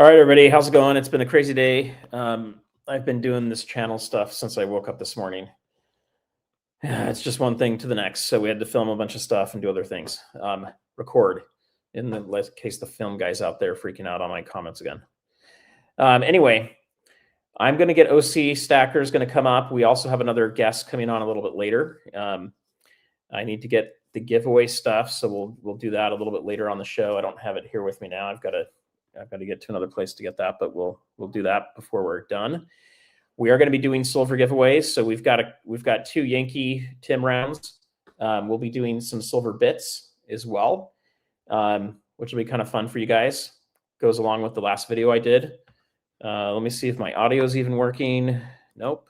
All right, everybody, how's it going? It's been a crazy day. I've been doing this channel stuff since I woke up this morning. It's just one thing to the next. So we had to film a bunch of stuff and do other things. Record, in the case the film guys out there freaking out on my comments again. Anyway, I'm going to get OC Stacker's going to come up. We also have another guest coming on a little bit later. I need to get the giveaway stuff, so we'll do that a little bit later on the show. I don't have it here with me now. I've got to get to another place to get that, but we'll do that before we're done. We are going to be doing silver giveaways. So we've got 2 Yankee Tim rounds. We'll be doing some silver bits as well, which will be kind of fun for you guys. Goes along with the last video I did. Let me see if my audio is even working. Nope.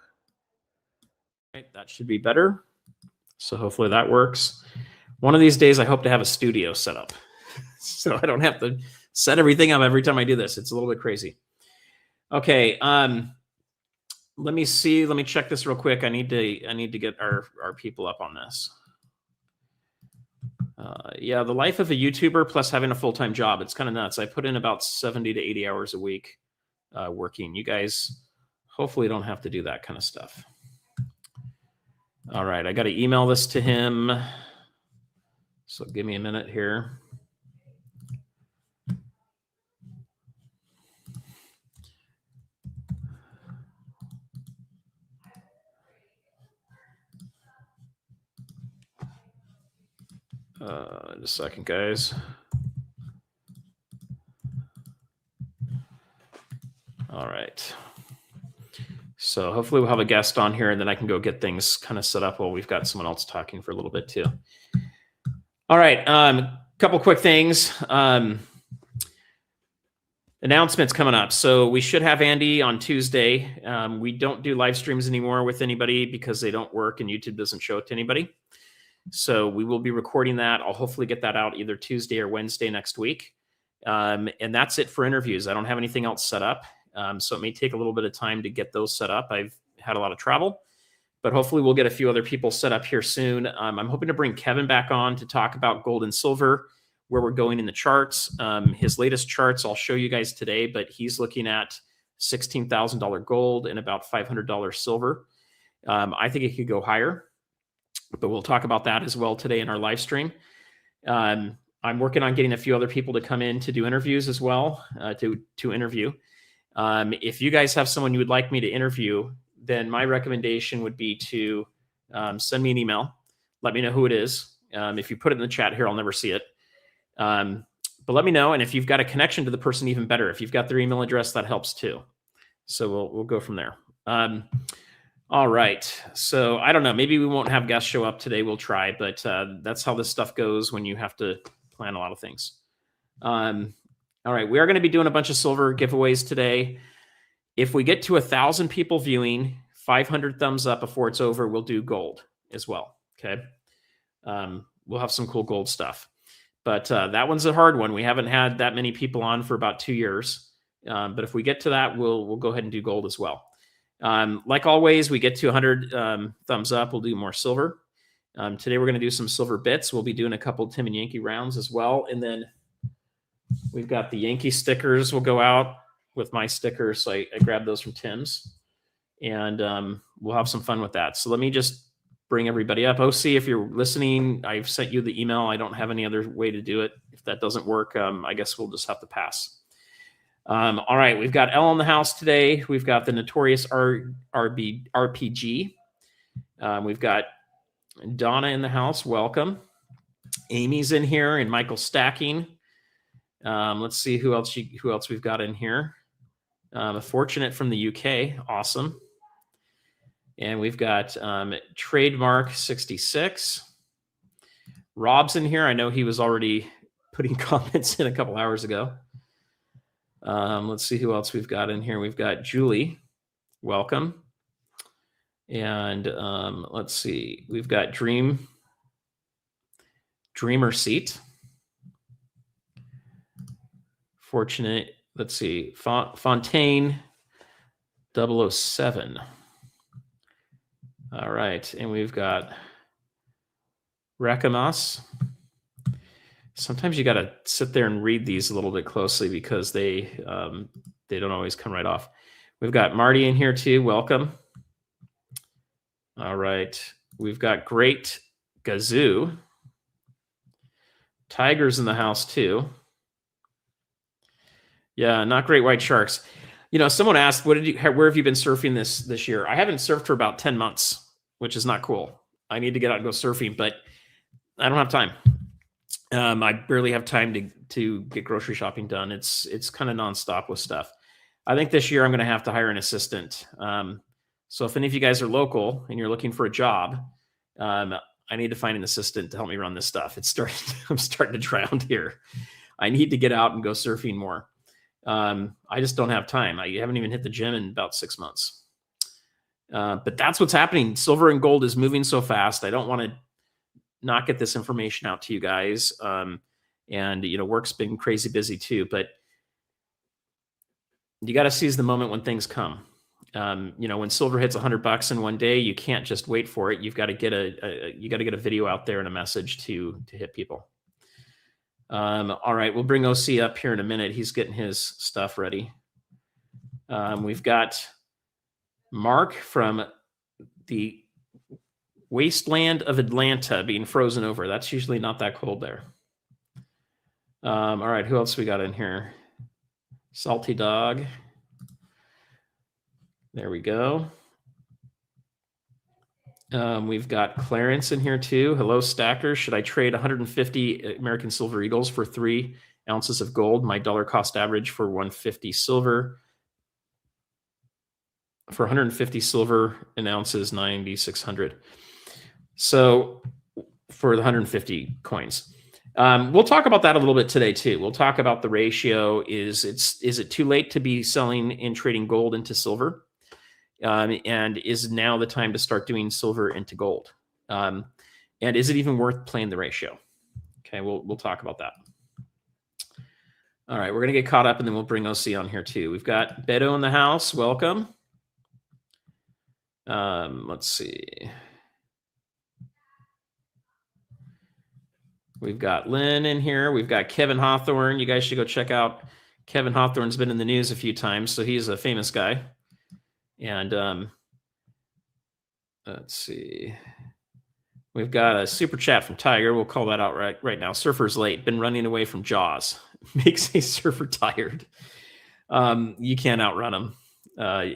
Right, that should be better. So hopefully that works. One of these days, I hope to have a studio set up so I don't have to set everything up every time I do this. It's a little bit crazy. Okay. Let me see. Let me check this real quick. I need to get our people up on this. Yeah, the life of a YouTuber plus having a full-time job. It's kind of nuts. I put in about 70 to 80 hours a week working. You guys hopefully don't have to do that kind of stuff. All right. I got to email this to him. So give me a minute here. Just a second, guys. All right. So hopefully we'll have a guest on here, and then I can go get things kind of set up while we've got someone else talking for a little bit too. All right. Couple quick things. Announcements coming up. So we should have Andy on Tuesday. We don't do live streams anymore with anybody because they don't work and YouTube doesn't show it to anybody. So we will be recording that. I'll hopefully get that out either Tuesday or Wednesday next week. And that's it for interviews. I don't have anything else set up. So it may take a little bit of time to get those set up. I've had a lot of travel, but hopefully we'll get a few other people set up here soon. I'm hoping to bring Kevin back on to talk about gold and silver, where we're going in the charts. His latest charts I'll show you guys today, but he's looking at $16,000 gold and about $500 silver. I think it could go higher, but we'll talk about that as well today in our live stream. I'm working on getting a few other people to come in to do interviews as well, to interview. If you guys have someone you would like me to interview, then my recommendation would be to send me an email. Let me know who it is. If you put it in the chat here, I'll never see it. But let me know. And if you've got a connection to the person, even better. If you've got their email address, that helps too. So we'll go from there. All right. So I don't know. Maybe we won't have guests show up today. We'll try, but that's how this stuff goes when you have to plan a lot of things. All right. We are going to be doing a bunch of silver giveaways today. If we get to 1,000 people viewing, 500 thumbs up before it's over, we'll do gold as well. Okay. We'll have some cool gold stuff, but that one's a hard one. We haven't had that many people on for about 2 years. But if we get to that, we'll go ahead and do gold as well. Like always, we get to 100 thumbs up, we'll do more silver. Today we're going to do some silver bits. We'll be doing a couple Tim and Yankee rounds as well. And then we've got the Yankee stickers will go out with my stickers. So I grabbed those from Tim's, and we'll have some fun with that. So let me just bring everybody up. OC, if you're listening, I've sent you the email. I don't have any other way to do it. If that doesn't work, I guess we'll just have to pass. All right, we've got Elle in the house today. We've got the Notorious RPG. We've got Donna in the house. Welcome. Amy's in here, and Michael stacking. Let's see who else we've got in here. Fortunate from the UK. Awesome. And we've got Trademark 66. Rob's in here. I know he was already putting comments in a couple hours ago. Let's see who else we've got in here. We've got Julie. Welcome. And let's see. We've got Dreamer Seat. Fortunate. Let's see. Fontaine 007. All right. And we've got Rekamas. Sometimes you got to sit there and read these a little bit closely because they don't always come right off. We've got Marty in here too. Welcome. All right. We've got Great Gazoo. Tigers in the house too. Yeah, not great white sharks. Someone asked, where have you been surfing this year? I haven't surfed for about 10 months, which is not cool. I need to get out and go surfing, but I don't have time. I barely have time to get grocery shopping done. It's kind of nonstop with stuff. I think this year I'm going to have to hire an assistant. So if any of you guys are local and you're looking for a job, I need to find an assistant to help me run this stuff. I'm starting to drown here. I need to get out and go surfing more. I just don't have time. I haven't even hit the gym in about 6 months. But that's what's happening. Silver and gold is moving so fast. I don't want to not get this information out to you guys. And work's been crazy busy too, but you got to seize the moment when things come. When silver hits $100 in one day, you can't just wait for it. You've got to get a video out there and a message to hit people. All right, we'll bring OC up here in a minute. He's getting his stuff ready. We've got Mark from the wasteland of Atlanta being frozen over. That's usually not that cold there. All right, who else we got in here? Salty Dog. There we go. We've got Clarence in here too. Hello, stackers. Should I trade 150 American Silver Eagles for 3 ounces of gold? My dollar cost average for 150 silver. For 150 silver, an ounce is 9,600. So for the 150 coins. We'll talk about that a little bit today too. We'll talk about the ratio. Is it too late to be selling and trading gold into silver? And is now the time to start doing silver into gold? And is it even worth playing the ratio? Okay, we'll talk about that. All right, we're going to get caught up and then we'll bring OC on here too. We've got Beto in the house. Welcome. Let's see. We've got Lynn in here. We've got Kevin Hawthorne. You guys should go check out. Kevin Hawthorne's been in the news a few times, so he's a famous guy. And let's see. We've got a super chat from Tiger. We'll call that out right now. Surfer's late. Been running away from Jaws. Makes a surfer tired. You can't outrun them.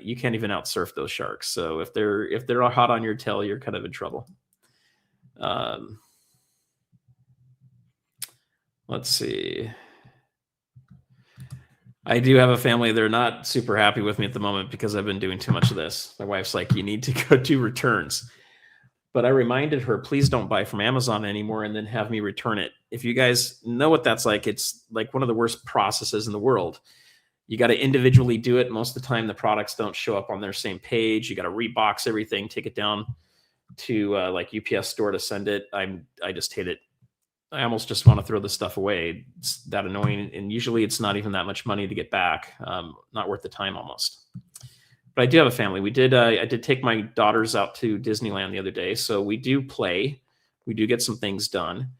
You can't even outsurf those sharks. So if they're hot on your tail, you're kind of in trouble. Let's see. I do have a family. They're not super happy with me at the moment because I've been doing too much of this. My wife's like, you need to go do returns. But I reminded her, please don't buy from Amazon anymore and then have me return it. If you guys know what that's like, it's like one of the worst processes in the world. You got to individually do it. Most of the time, the products don't show up on their same page. You got to rebox everything, take it down to like UPS store to send it. I just hate it. I almost just want to throw this stuff away. It's that annoying. And usually it's not even that much money to get back. Not worth the time almost. But I do have a family. I did take my daughters out to Disneyland the other day. So we do play. We do get some things done.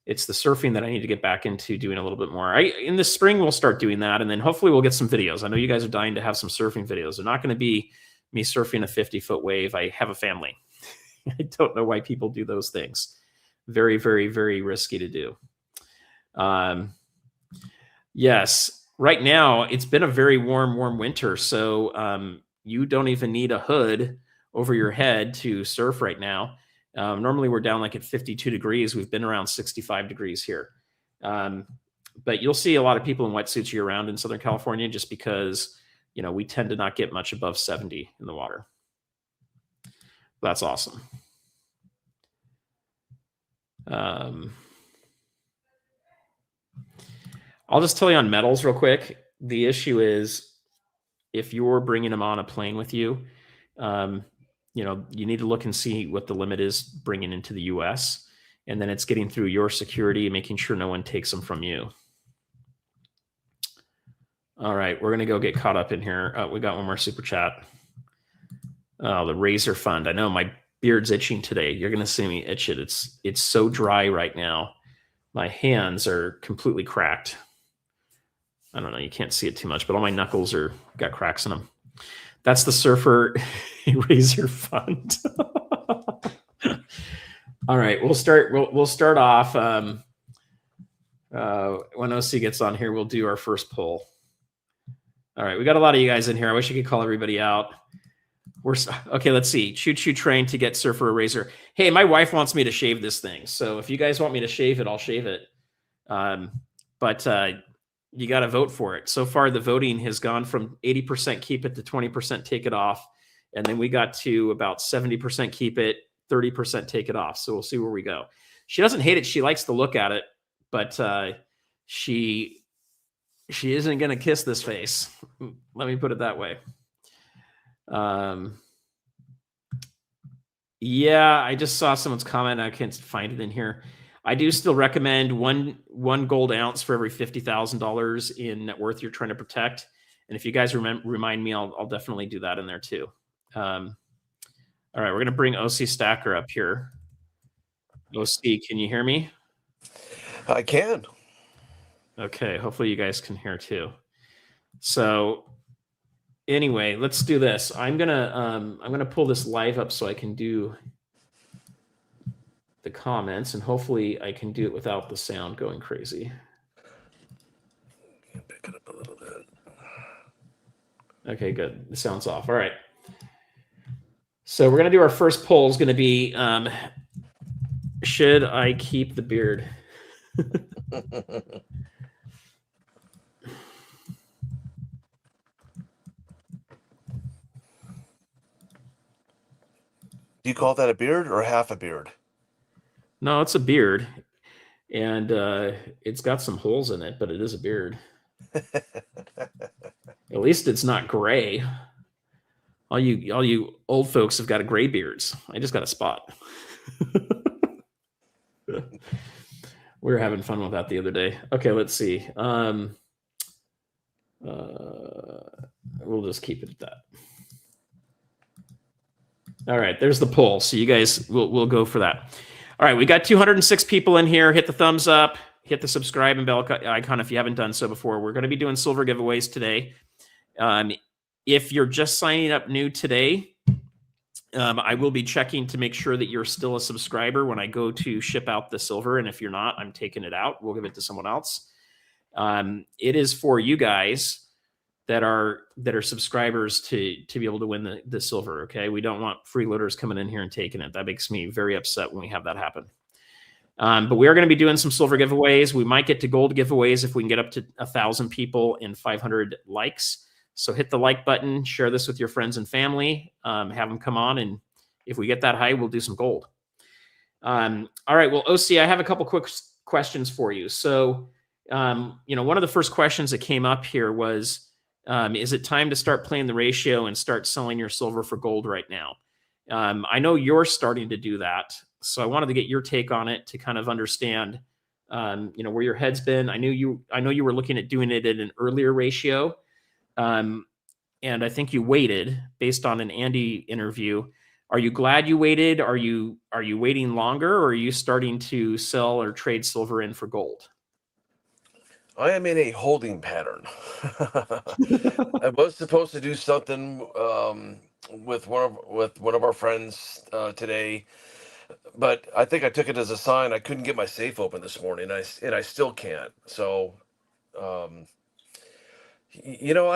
It's the surfing that I need to get back into doing a little bit more. In the spring, we'll start doing that. And then hopefully we'll get some videos. I know you guys are dying to have some surfing videos. They're not going to be me surfing a 50-foot wave. I have a family. I don't know why people do those things. Very, very, very risky to do. Yes, right now it's been a very warm winter. So you don't even need a hood over your head to surf right now. Normally we're down like at 52 degrees. We've been around 65 degrees here. But you'll see a lot of people in wetsuits year round in Southern California just because, we tend to not get much above 70 in the water. That's awesome. I'll just tell you on metals real quick. The issue is if you're bringing them on a plane with you, you need to look and see what the limit is bringing into the US. And then it's getting through your security and making sure no one takes them from you. All right, we're going to go get caught up in here. We got one more super chat. The Razor Fund. I know my beard's itching today. You're going to see me itch it. It's so dry right now. My hands are completely cracked. I don't know. You can't see it too much, but all my knuckles are got cracks in them. That's the Surfer Razor Fund. All right, we'll start. We'll start off. When OC gets on here, we'll do our first poll. All right, we got a lot of you guys in here. I wish I could call everybody out. Okay. Let's see. Choo-choo train to get Surfer a razor. Hey, my wife wants me to shave this thing, so if you guys want me to shave it, I'll shave it. But you got to vote for it. So far, the voting has gone from 80% keep it to 20% take it off, and then we got to about 70% keep it, 30% take it off. So we'll see where we go. She doesn't hate it. She likes to look at it, but she isn't going to kiss this face. Let me put it that way. Yeah, I just saw someone's comment. I can't find it in here. I do still recommend one gold ounce for every $50,000 in net worth you're trying to protect. And if you guys remind me, I'll definitely do that in there too. All right, we're going to bring OC Stacker up here. OC, can you hear me? I can. Okay, hopefully you guys can hear too. So anyway, let's do this. I'm gonna pull this live up so I can do the comments, and hopefully I can do it without the sound going crazy. Pick it up a little bit. Okay, good. The sound's off. All right. So we're gonna do our first poll. Is gonna be should I keep the beard? Do you call that a beard or half a beard? No, it's a beard, and it's got some holes in it, but it is a beard. At least it's not gray. All you old folks have got gray beards. I just got a spot. We were having fun with that the other day. Okay, let's see. We'll just keep it at that. All right, there's the poll. So you guys, we'll go for that. All right, we got 206 people in here. Hit the thumbs up, hit the subscribe and bell icon if you haven't done so before. We're going to be doing silver giveaways today. If you're just signing up new today, I will be checking to make sure that you're still a subscriber when I go to ship out the silver. And if you're not, I'm taking it out. We'll give it to someone else. It is for you guys that are subscribers to be able to win the silver. Okay, we don't want freeloaders coming in here and taking it. That makes me very upset when we have that happen. But we are going to be doing some silver giveaways. We might get to gold giveaways if we can get up to 1,000 people and 500 likes. So hit the like button, share this with your friends and family, have them come on, and if we get that high, we'll do some gold. All right. Well, OC, I have a couple quick questions for you. So, one of the first questions that came up here was, is it time to start playing the ratio and start selling your silver for gold right now? I know you're starting to do that, so I wanted to get your take on it to kind of understand, where your head's been. I know you were looking at doing it at an earlier ratio, and I think you waited based on an Andy interview. Are you glad you waited? Are you waiting longer, or are you starting to sell or trade silver in for gold? I am in a holding pattern. I was supposed to do something with one of our friends today, but I think I took it as a sign. I couldn't get my safe open this morning, and I still can't. So, I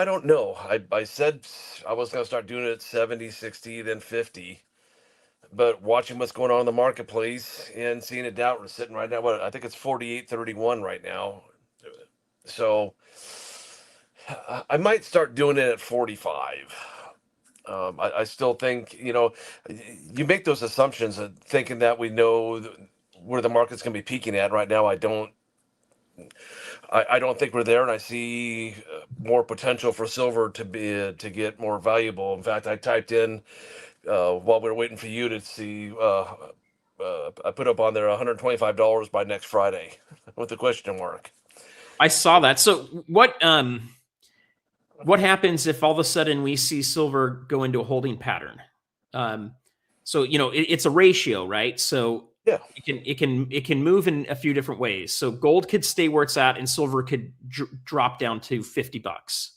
don't know. I said I was going to start doing it at 70, 60, then 50. But watching what's going on in the marketplace and seeing it down, we're sitting right now. I think it's 48.31 right now. So I might start doing it at 45. I still think, you make those assumptions of thinking that we know where the market's going to be peaking at right now. I don't think we're there, and I see more potential for silver to get more valuable. In fact, I typed in while we were waiting for you to see. I put up on there $125 by next Friday with a question mark. I saw that. So what happens if all of a sudden we see silver go into a holding pattern? So it's a ratio, right? So Yeah. It can move in a few different ways. So gold could stay where it's at, and silver could drop down to $50,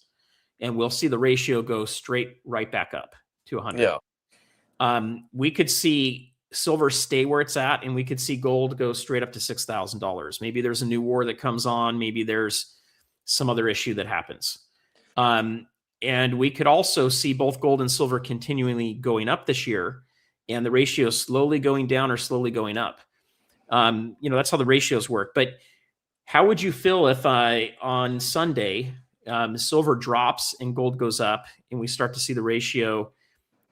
and we'll see the ratio go straight right back up to 100. Yeah. We could see silver stay where it's at, and we could see gold go straight up to $6,000. Maybe there's a new war that comes on. Maybe there's some other issue that happens. And we could also see both gold and silver continually going up this year, and the ratio slowly going down or slowly going up. That's how the ratios work. But how would you feel if on Sunday, silver drops and gold goes up, and we start to see the ratio,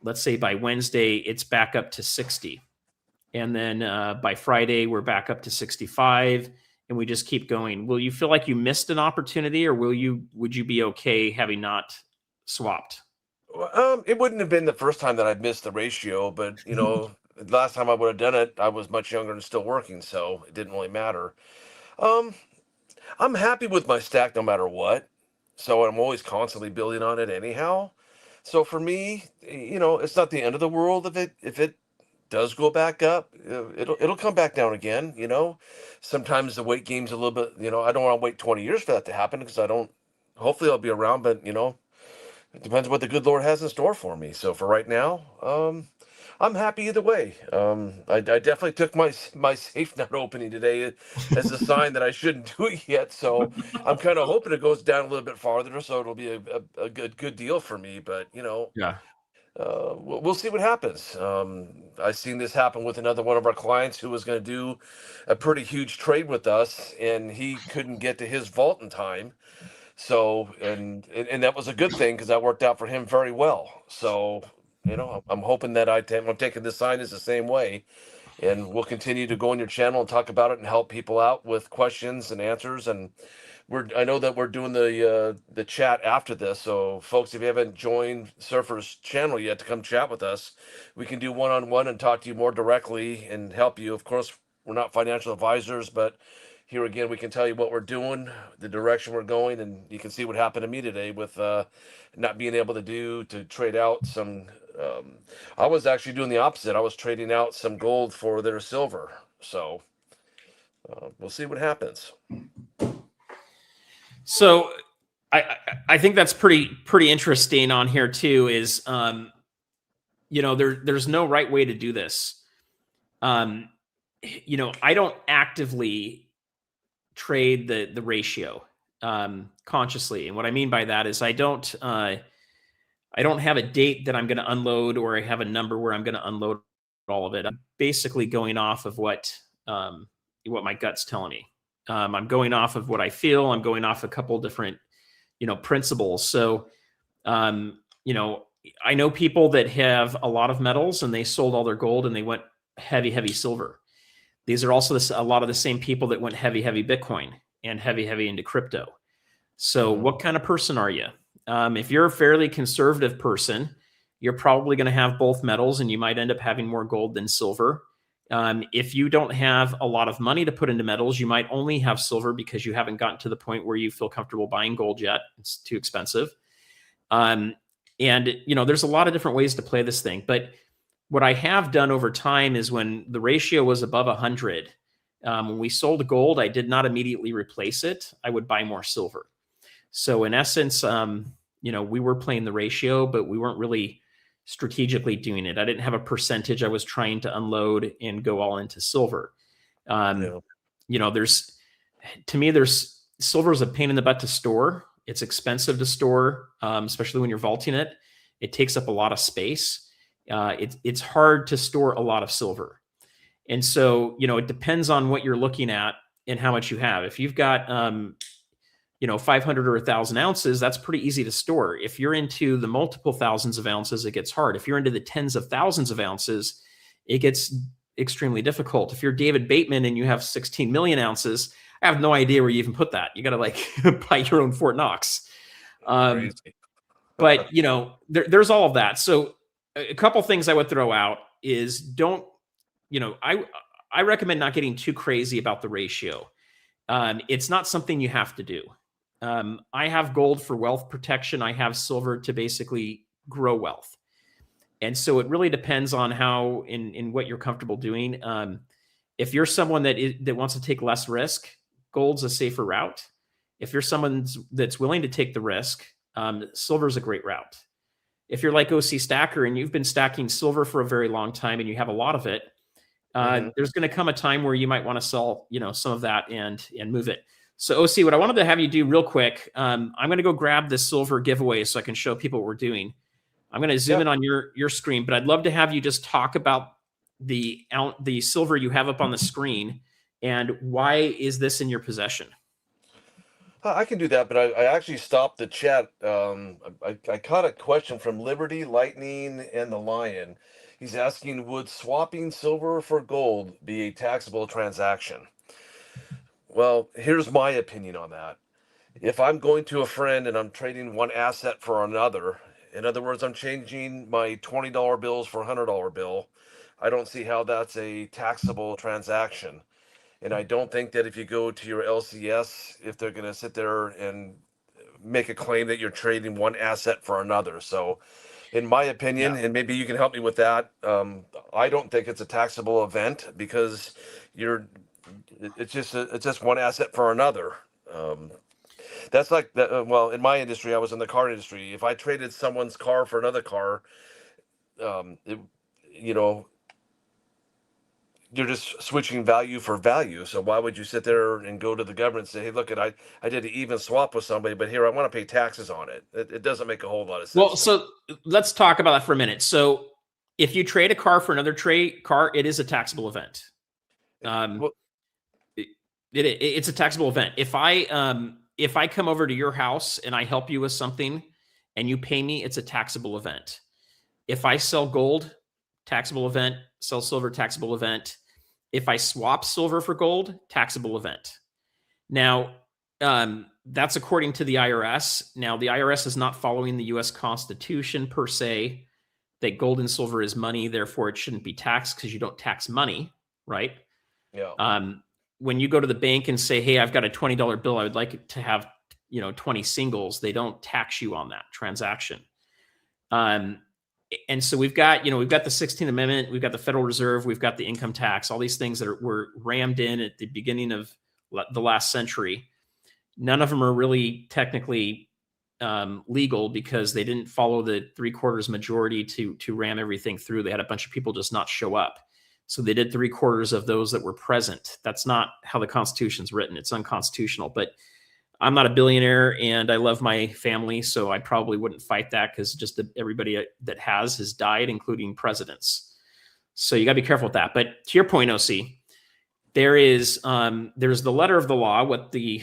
let's say by Wednesday, it's back up to 60. And then by Friday, we're back up to 65, and we just keep going. Will you feel like you missed an opportunity, or would you be okay having not swapped? It wouldn't have been the first time that I'd missed the ratio, but the last time I would have done it, I was much younger and still working, so it didn't really matter. Um, I'm happy with my stack no matter what, so I'm always constantly building on it anyhow. So for me, it's not the end of the world if it does go back up. It'll come back down again. Sometimes the wait game's a little bit. I don't want to wait 20 years for that to happen because I don't. Hopefully, I'll be around, but it depends what the good Lord has in store for me. So for right now, I'm happy either way. I definitely took my safe not opening today as a sign that I shouldn't do it yet. So I'm kind of hoping it goes down a little bit farther, so it'll be a good deal for me. But Yeah. we'll see what happens. I've seen this happen with another one of our clients who was going to do a pretty huge trade with us, and he couldn't get to his vault in time. So, and that was a good thing because that worked out for him very well. So, I'm hoping that I'm taking this sign as the same way, and we'll continue to go on your channel and talk about it and help people out with questions and answers. And I know that we're doing the chat after this. So, folks, if you haven't joined Surfer's channel yet to come chat with us, we can do one-on-one and talk to you more directly and help you. Of course, we're not financial advisors, but here again, we can tell you what we're doing, the direction we're going, and you can see what happened to me today with not being able to trade out some. I was actually doing the opposite. I was trading out some gold for their silver. So we'll see what happens. So I think that's pretty interesting on here too. Is there's no right way to do this. I don't actively trade the ratio consciously, and what I mean by that is I don't have a date that I'm going to unload, or I have a number where I'm going to unload all of it. I'm basically going off of what my gut's telling me. I'm going off of what I feel. I'm going off a couple different principles. So I know people that have a lot of metals and they sold all their gold and they went heavy silver. These are also a lot of the same people that went heavy Bitcoin and heavy into crypto. So what kind of person are you? If you're a fairly conservative person, you're probably going to have both metals, and you might end up having more gold than silver. If you don't have a lot of money to put into metals, you might only have silver because you haven't gotten to the point where you feel comfortable buying gold yet. It's too expensive. And there's a lot of different ways to play this thing. But what I have done over time is when the ratio was above 100, when we sold gold, I did not immediately replace it. I would buy more silver. So in essence, we were playing the ratio, but we weren't really strategically doing it. I didn't have a percentage I was trying to unload and go all into silver. There's silver is a pain in the butt to store. It's expensive to store, especially when you're vaulting it. It takes up a lot of space. It's hard to store a lot of silver. And so, it depends on what you're looking at and how much you have. If you've got, 500 or 1,000 ounces, that's pretty easy to store. If you're into the multiple thousands of ounces, it gets hard. If you're into the tens of thousands of ounces, it gets extremely difficult. If you're David Bateman and you have 16 million ounces, I have no idea where you even put that. You got to buy your own Fort Knox. But there's all of that. So a couple things I would throw out is I recommend not getting too crazy about the ratio. It's not something you have to do. I have gold for wealth protection. I have silver to basically grow wealth. And so it really depends on how in what you're comfortable doing. If you're someone that wants to take less risk, gold's a safer route. If you're someone that's willing to take the risk, silver's a great route. If you're like OC Stacker and you've been stacking silver for a very long time and you have a lot of it, there's going to come a time where you might want to sell, some of that and move it. So OC, what I wanted to have you do real quick, I'm going to go grab this silver giveaway so I can show people what we're doing. I'm going to zoom in on your screen, but I'd love to have you just talk about the silver you have up on the screen and why is this in your possession? I can do that, but I actually stopped the chat. I caught a question from Liberty, Lightning, and the Lion. He's asking, would swapping silver for gold be a taxable transaction? Well, here's my opinion on that. If I'm going to a friend and I'm trading one asset for another, in other words, I'm changing my $20 bills for a $100 bill, I don't see how that's a taxable transaction. And I don't think that if you go to your LCS, if they're going to sit there and make a claim that you're trading one asset for another. So, in my opinion, and maybe you can help me with that, I don't think it's a taxable event because it's just one asset for another. That's like that. Well, in my industry, I was in the car industry. If I traded someone's car for another car, it, you know, you're just switching value for value. So why would you sit there and go to the government and say, hey, look, I did an even swap with somebody, but here I want to pay taxes on it. It doesn't make a whole lot of sense. Well, so let's talk about that for a minute. So if you trade a car for another car, it is a taxable event. It's a taxable event. If I come over to your house and I help you with something and you pay me, it's a taxable event. If I sell gold, taxable event, sell silver, taxable event. If I swap silver for gold, taxable event. Now, that's according to the IRS. Now, the IRS is not following the US Constitution per se, that gold and silver is money, therefore it shouldn't be taxed because you don't tax money, right? Yeah. When you go to the bank and say, hey, I've got a $20 bill, I would like it to have, 20 singles, they don't tax you on that transaction. And so we've got the 16th Amendment, we've got the Federal Reserve, we've got the income tax, all these things that were rammed in at the beginning of the last century. None of them are really technically legal because they didn't follow the 3/4 majority to ram everything through. They had a bunch of people just not show up. So they did 3/4 of those that were present. That's not how the Constitution's written. It's unconstitutional. But I'm not a billionaire and I love my family, so I probably wouldn't fight that because just everybody that has died, including presidents. So you got to be careful with that. But to your point, OC, there's the letter of the law, what the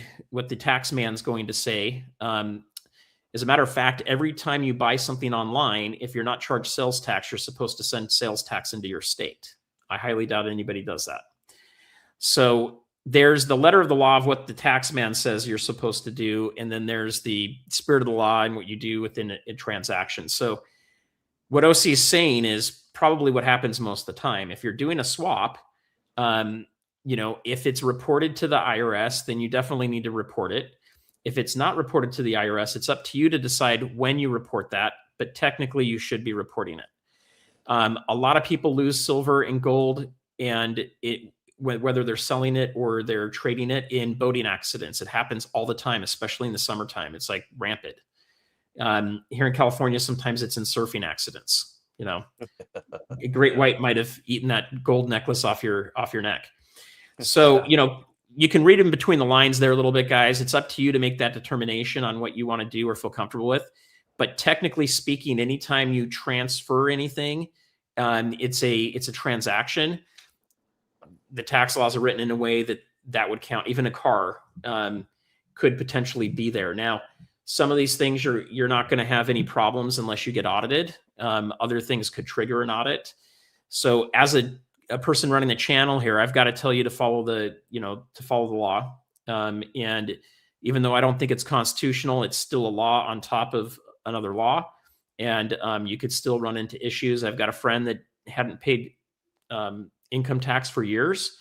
tax man's going to say. As a matter of fact, every time you buy something online, if you're not charged sales tax, you're supposed to send sales tax into your state. I highly doubt anybody does that. So there's the letter of the law of what the tax man says you're supposed to do. And then there's the spirit of the law and what you do within a transaction. So what OC is saying is probably what happens most of the time. If you're doing a swap, if it's reported to the IRS, then you definitely need to report it. If it's not reported to the IRS, it's up to you to decide when you report that, but technically you should be reporting it. A lot of people lose silver and gold, and whether they're selling it or they're trading it in boating accidents. It happens all the time, especially in the summertime. It's like rampant. Here in California, sometimes it's in surfing accidents. A great white might have eaten that gold necklace off your neck. So, you can read in between the lines there a little bit, guys. It's up to you to make that determination on what you want to do or feel comfortable with. But technically speaking, anytime you transfer anything, it's a transaction. The tax laws are written in a way that would count. Even a car could potentially be there. Now, some of these things you're not going to have any problems unless you get audited. Other things could trigger an audit. So as a person running the channel here, I've got to tell you to follow the law. And even though I don't think it's constitutional, it's still a law on top of another law. And you could still run into issues. I've got a friend that hadn't paid income tax for years,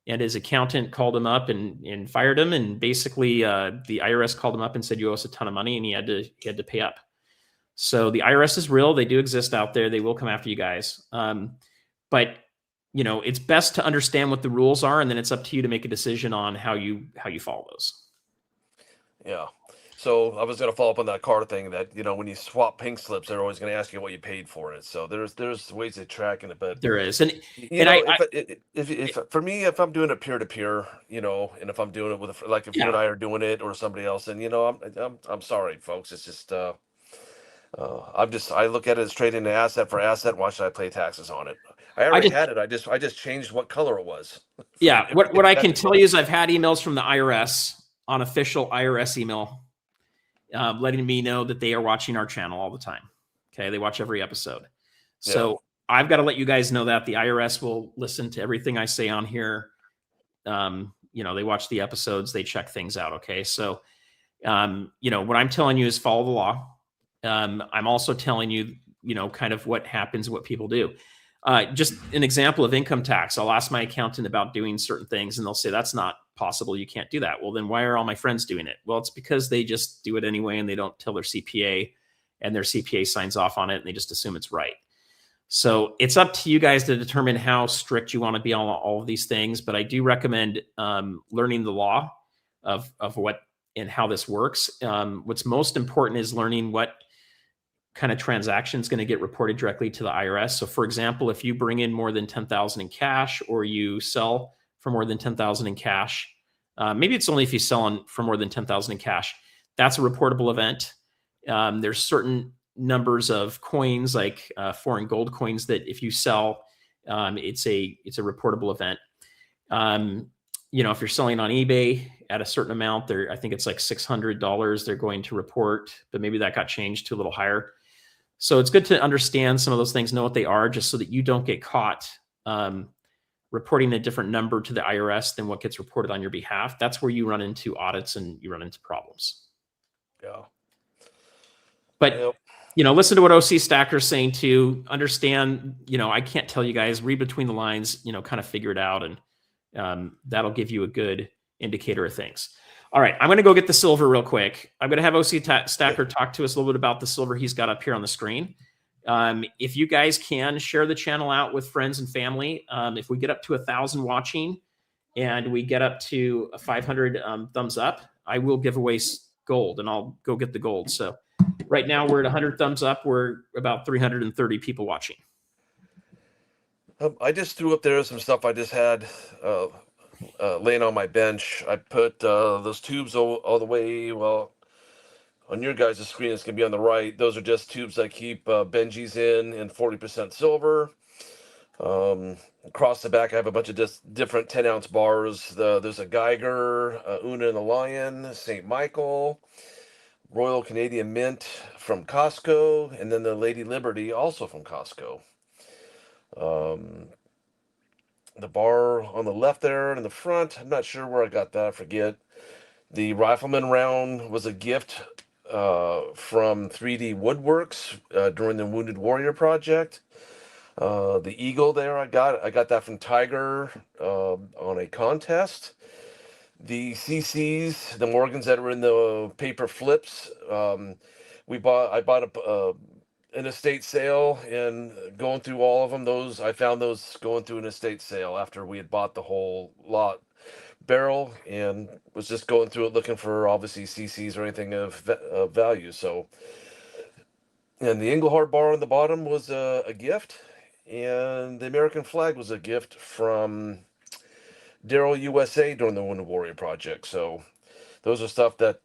and his accountant called him up and fired him. And basically the IRS called him up and said, you owe us a ton of money, and he had to pay up. So the IRS is real. They do exist out there. They will come after you guys. But it's best to understand what the rules are, and then it's up to you to make a decision on how you follow those. Yeah. So I was going to follow up on that car thing that, when you swap pink slips, they're always going to ask you what you paid for it. So there's ways of tracking it, but There is, and if for me, if I'm doing it peer to peer, and if I'm doing it with like if you and yeah, I are doing it or somebody else, then I'm sorry, folks. It's just I look at it as trading an asset for asset. Why should I pay taxes on it? I I already just had it. I just changed what color it was. yeah. From What I can tell you is I've had emails from the IRS on official IRS email letting me know that they are watching our channel all the time. Okay, they watch every episode. So I've got to let you guys know that the IRS will listen to everything I say on here. They watch the episodes, they check things out. Okay, so what I'm telling you is follow the law. I'm also telling you, kind of what happens, what people do. Just an example of income tax. I'll ask my accountant about doing certain things, and they'll say that's not possible. You can't do that. Well, then why are all my friends doing it? Well, it's because they just do it anyway, and they don't tell their CPA, and their CPA signs off on it, and they just assume it's right. So it's up to you guys to determine how strict you want to be on all of these things. But I do recommend learning the law of what and how this works. What's most important is learning what kind of transaction is going to get reported directly to the IRS. So for example, if you bring in more than 10,000 in cash, or you sell for more than 10,000 in cash, maybe it's only if you sell on for more than 10,000 in cash, that's a reportable event. There's certain numbers of coins, like foreign gold coins, that if you sell, it's a reportable event. If you're selling on eBay at a certain amount, I think it's like $600 they're going to report, but maybe that got changed to a little higher. So it's good to understand some of those things, know what they are, just so that you don't get caught reporting a different number to the IRS than what gets reported on your behalf. That's where you run into audits and you run into problems. Yeah. But, listen to what OC Stacker's saying too. Understand, I can't tell you guys, read between the lines, kind of figure it out, and that'll give you a good indicator of things. All right, I'm going to go get the silver real quick. I'm going to have OC Stacker talk to us a little bit about the silver he's got up here on the screen. If you guys can, share the channel out with friends and family. If we get up to 1,000 watching and we get up to 500 thumbs up, I will give away gold, and I'll go get the gold. So right now we're at 100 thumbs up. We're about 330 people watching. I just threw up there some stuff I just had laying on my bench. I put those tubes all the way, well, on your guys' screen, it's going to be on the right. Those are just tubes I keep Benjis in 40% silver. Across the back, I have a bunch of just different 10-ounce bars. There's a Geiger, Una and the Lion, St. Michael, Royal Canadian Mint from Costco, and then the Lady Liberty, also from Costco. The bar on the left there in the front, I'm not sure where I got that, I forget. The Rifleman round was a gift from 3D Woodworks during the Wounded Warrior project. The Eagle there, I got that from Tiger on a contest. The CCs, the Morgans that are in the paper flips, I bought an estate sale, and going through all of them, I found those going through an estate sale after we had bought the whole lot barrel, and was just going through it looking for obviously CCs or anything of value. So, and the Engelhard bar on the bottom was a gift, and the American flag was a gift from Daryl USA during the Wounded Warrior project. So those are stuff that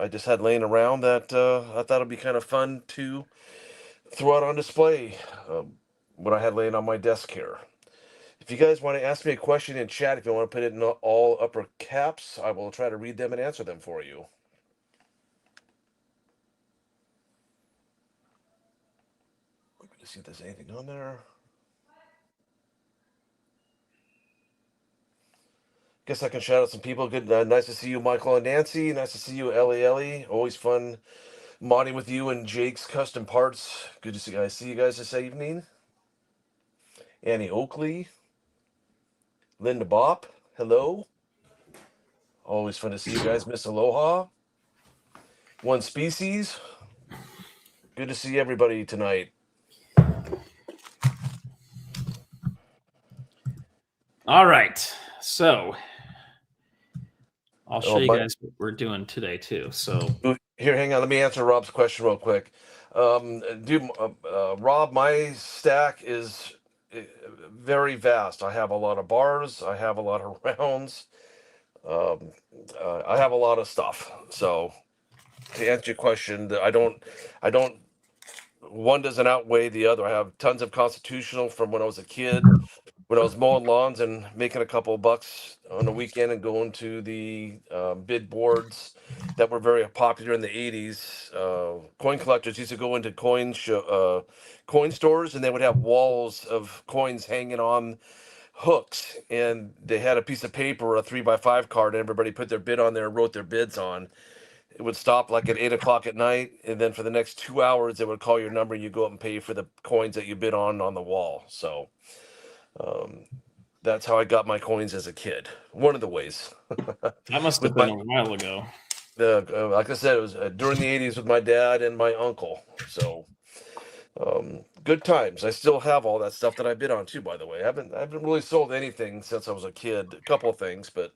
I just had laying around that I thought it'd be kind of fun to throw out on display, what I had laying on my desk here. If you guys want to ask me a question in chat, if you want to put it in all upper caps, I will try to read them and answer them for you. Let me see if there's anything on there. Guess I can shout out some people. Good, nice to see you, Michael and Nancy. Nice to see you, Ellie. Always fun modding with you and Jake's Custom Parts. Good to see you guys this evening. Annie Oakley, Linda Bopp, hello. Always fun to see you guys. Miss Aloha, One Species. Good to see everybody tonight. All right. So I'll show Oh, you guys what we're doing today too. So here, hang on. Let me answer Rob's question real quick. Rob, my stack is very vast. I have a lot of bars. I have a lot of rounds. Um, I have a lot of stuff. So to answer your question, I don't. One doesn't outweigh the other. I have tons of constitutional from when I was a kid, when I was mowing lawns and making a couple of bucks on the weekend and going to the bid boards that were very popular in the 80s. Coin collectors used to go into coin stores, and they would have walls of coins hanging on hooks, and they had a piece of paper, a 3x5 card, and everybody put their bid on there and wrote their bids on. It would stop like at 8 o'clock at night, and then for the next 2 hours, it would call your number, and you go up and pay for the coins that you bid on the wall. So um, that's how I got my coins as a kid. One of the ways. that must have With been my a while ago. like I said, it was during the 80s with my dad and my uncle. So good times. I still have all that stuff that I bid on too. By the way, I haven't really sold anything since I was a kid. A couple of things, but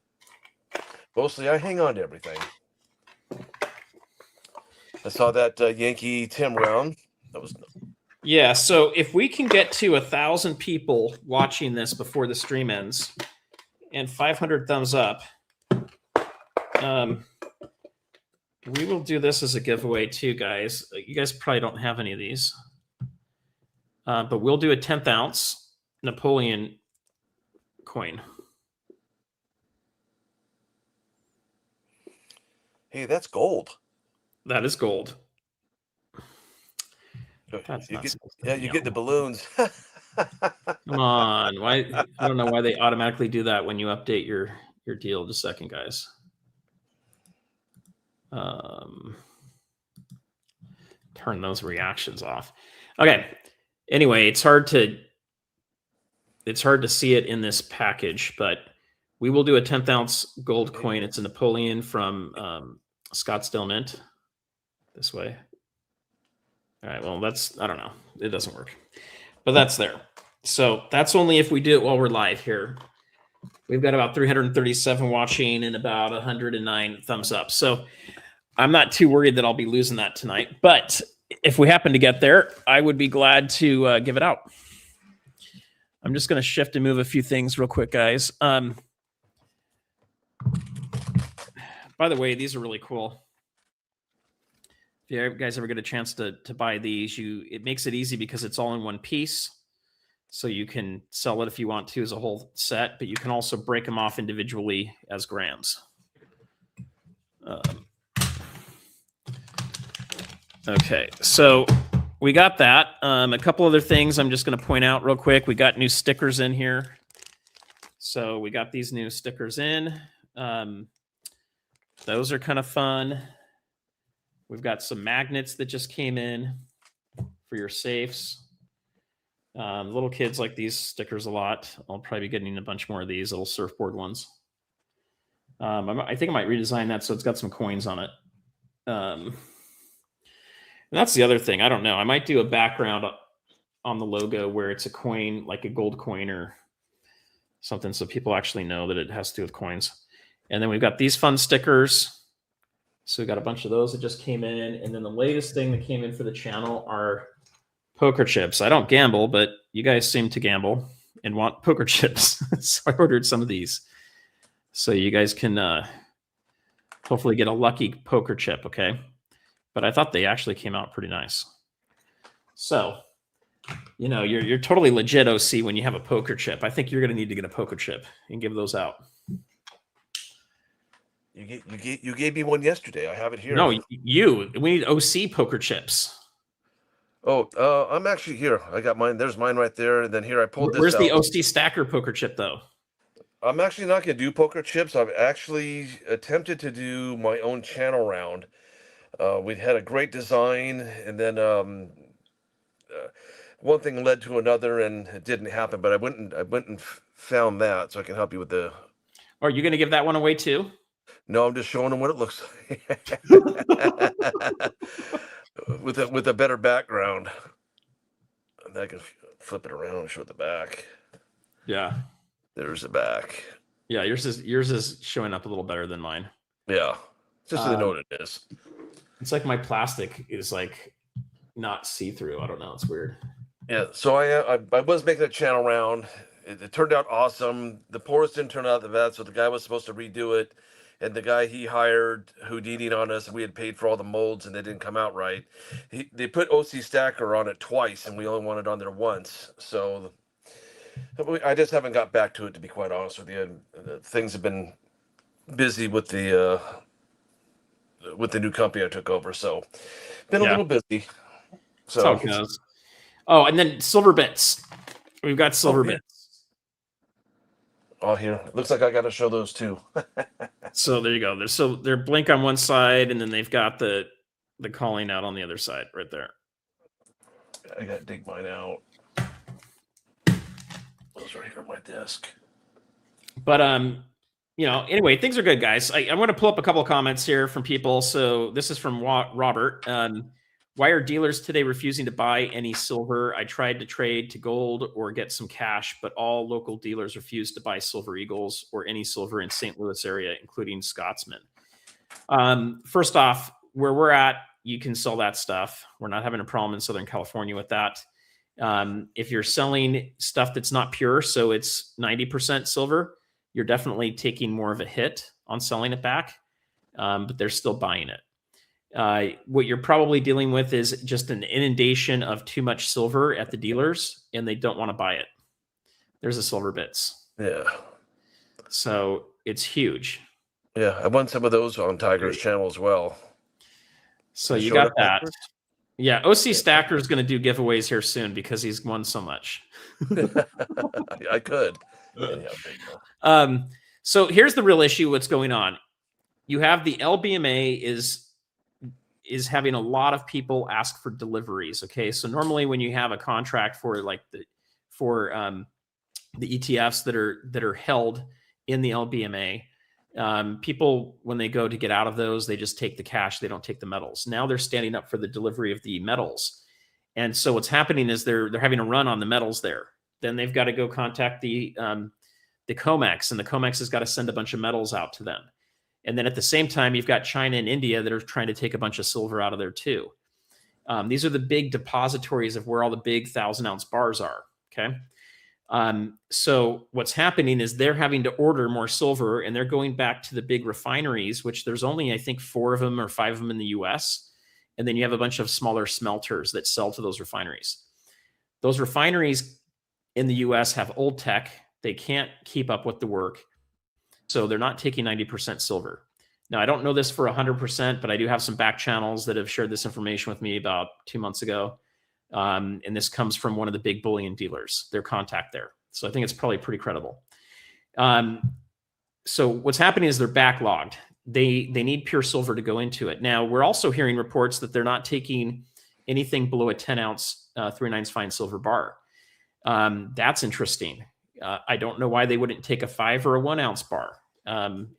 mostly I hang on to everything. I saw that Yankee Tim round. That was Yeah. So if we can get to 1,000 people watching this before the stream ends and 500 thumbs up, we will do this as a giveaway too, guys. You guys probably don't have any of these, but we'll do a 10th ounce Napoleon coin. hey, that's gold. That is gold. That's you get the balloons. Come on, why? I don't know why they automatically do that when you update your deal. Just a second, guys. Turn those reactions off. Okay. Anyway, it's hard to see it in this package, but we will do a 10th ounce gold coin. It's a Napoleon from Scottsdale Mint. This way. All right. Well, I don't know. It doesn't work, but that's there. So that's only if we do it while we're live here. We've got about 337 watching and about 109 thumbs up. So I'm not too worried that I'll be losing that tonight. But if we happen to get there, I would be glad to give it out. I'm just going to shift and move a few things real quick, guys. By the way, these are really cool. If you guys ever get a chance to buy these, it makes it easy because it's all in one piece. So you can sell it if you want to as a whole set, but you can also break them off individually as grams. Okay, so we got that. A couple other things I'm just going to point out real quick. We got new stickers in here. So we got these new stickers in. Those are kind of fun. We've got some magnets that just came in for your safes. Little kids like these stickers a lot. I'll probably be getting a bunch more of these little surfboard ones. I think I might redesign that so it's got some coins on it. And that's the other thing. I don't know. I might do a background on the logo where it's a coin, like a gold coin or something, so people actually know that it has to do with coins. And then we've got these fun stickers. So we got a bunch of those that just came in. And then the latest thing that came in for the channel are poker chips. I don't gamble, but you guys seem to gamble and want poker chips. So I ordered some of these. So you guys can hopefully get a lucky poker chip, okay? But I thought they actually came out pretty nice. So, you know, you're totally legit OC when you have a poker chip. I think you're going to need to get a poker chip and give those out. You gave me one yesterday. I have it here. No, we need OC poker chips. Oh, I'm actually here. I got mine. There's mine right there. And then here I pulled this out. Where's the OC stacker poker chip though? I'm actually not going to do poker chips. I've actually attempted to do my own channel round. We had a great design, and then one thing led to another, and it didn't happen. But I went and found that, so I can help you with the. Are you going to give that one away too? No, I'm just showing them what it looks like with a better background. And I can flip it around and show the back. Yeah. There's the back. Yeah, yours is showing up a little better than mine. Yeah, just so they know what it is. It's like my plastic is like not see-through. I don't know. It's weird. Yeah, so I was making a channel round. It turned out awesome. The pours didn't turn out the best, so the guy was supposed to redo it. And the guy he hired Houdini'd on us, and we had paid for all the molds, and they didn't come out right. They put OC Stacker on it twice, and we only wanted it on there once. So I just haven't got back to it, to be quite honest with you. Things have been busy with the new company I took over, so been a little busy. So that's how it goes. Oh, and then silver bits. We've got silver bits. Oh, here. It looks like I got to show those too. So there you go. They're blink on one side, and then they've got the calling out on the other side right there. I got to dig mine out. Those right here on my desk. But anyway, things are good, guys. I want to pull up a couple of comments here from people. So this is from Robert. Why are dealers today refusing to buy any silver? I tried to trade to gold or get some cash, but all local dealers refuse to buy Silver Eagles or any silver in St. Louis area, including Scotsman. First off, where we're at, you can sell that stuff. We're not having a problem in Southern California with that. If you're selling stuff that's not pure, so it's 90% silver, you're definitely taking more of a hit on selling it back, but they're still buying it. What you're probably dealing with is just an inundation of too much silver at the dealers, and they don't want to buy it. There's the silver bits. Yeah. So it's huge. Yeah, I won some of those on Tiger's channel as well. So you got that. Yeah, OC Stacker is going to do giveaways here soon because he's won so much. I could. Yeah, so here's the real issue. What's going on? You have the LBMA is having a lot of people ask for deliveries. Okay, so normally when you have a contract for like the ETFs that are held in the LBMA, people, when they go to get out of those, they just take the cash. They don't take the metals. Now they're standing up for the delivery of the metals. And so what's happening is they're having a run on the metals there. Then they've got to go contact the COMEX, and the COMEX has got to send a bunch of metals out to them. And then at the same time, you've got China and India that are trying to take a bunch of silver out of there too. These are the big depositories of where all the big 1,000-ounce bars are. Okay. So what's happening is they're having to order more silver, and they're going back to the big refineries, which there's only, I think, 4 of them or 5 of them in the US. And then you have a bunch of smaller smelters that sell to those refineries. Those refineries in the US have old tech. They can't keep up with the work. So they're not taking 90% silver. Now, I don't know this for 100%, but I do have some back channels that have shared this information with me about 2 months ago. And this comes from one of the big bullion dealers, their contact there. So I think it's probably pretty credible. So what's happening is they're backlogged. They need pure silver to go into it. Now, we're also hearing reports that they're not taking anything below a 10-ounce 3/9 fine silver bar. That's interesting. I don't know why they wouldn't take a 5 or a 1-ounce bar.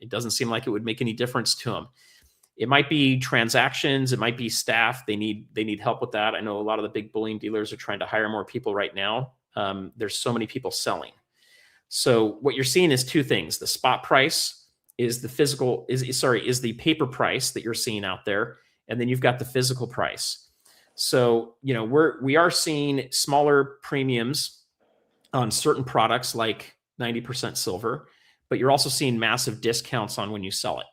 It doesn't seem like it would make any difference to them. It might be transactions. It might be staff. They need help with that. I know a lot of the big bullion dealers are trying to hire more people right now. There's so many people selling. So what you're seeing is 2 things. The spot price is the paper price that you're seeing out there. And then you've got the physical price. So, we are seeing smaller premiums on certain products like 90% silver, but you're also seeing massive discounts on when you sell it.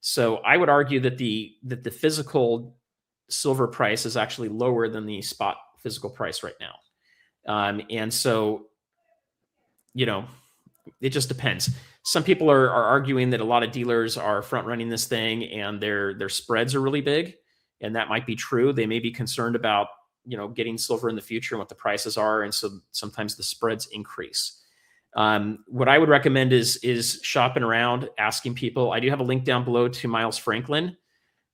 So I would argue that the physical silver price is actually lower than the spot physical price right now. And so, it just depends. Some people are arguing that a lot of dealers are front running this thing and their spreads are really big. And that might be true. They may be concerned about, getting silver in the future and what the prices are. And so sometimes the spreads increase. What I would recommend is shopping around, asking people. I do have a link down below to Miles Franklin.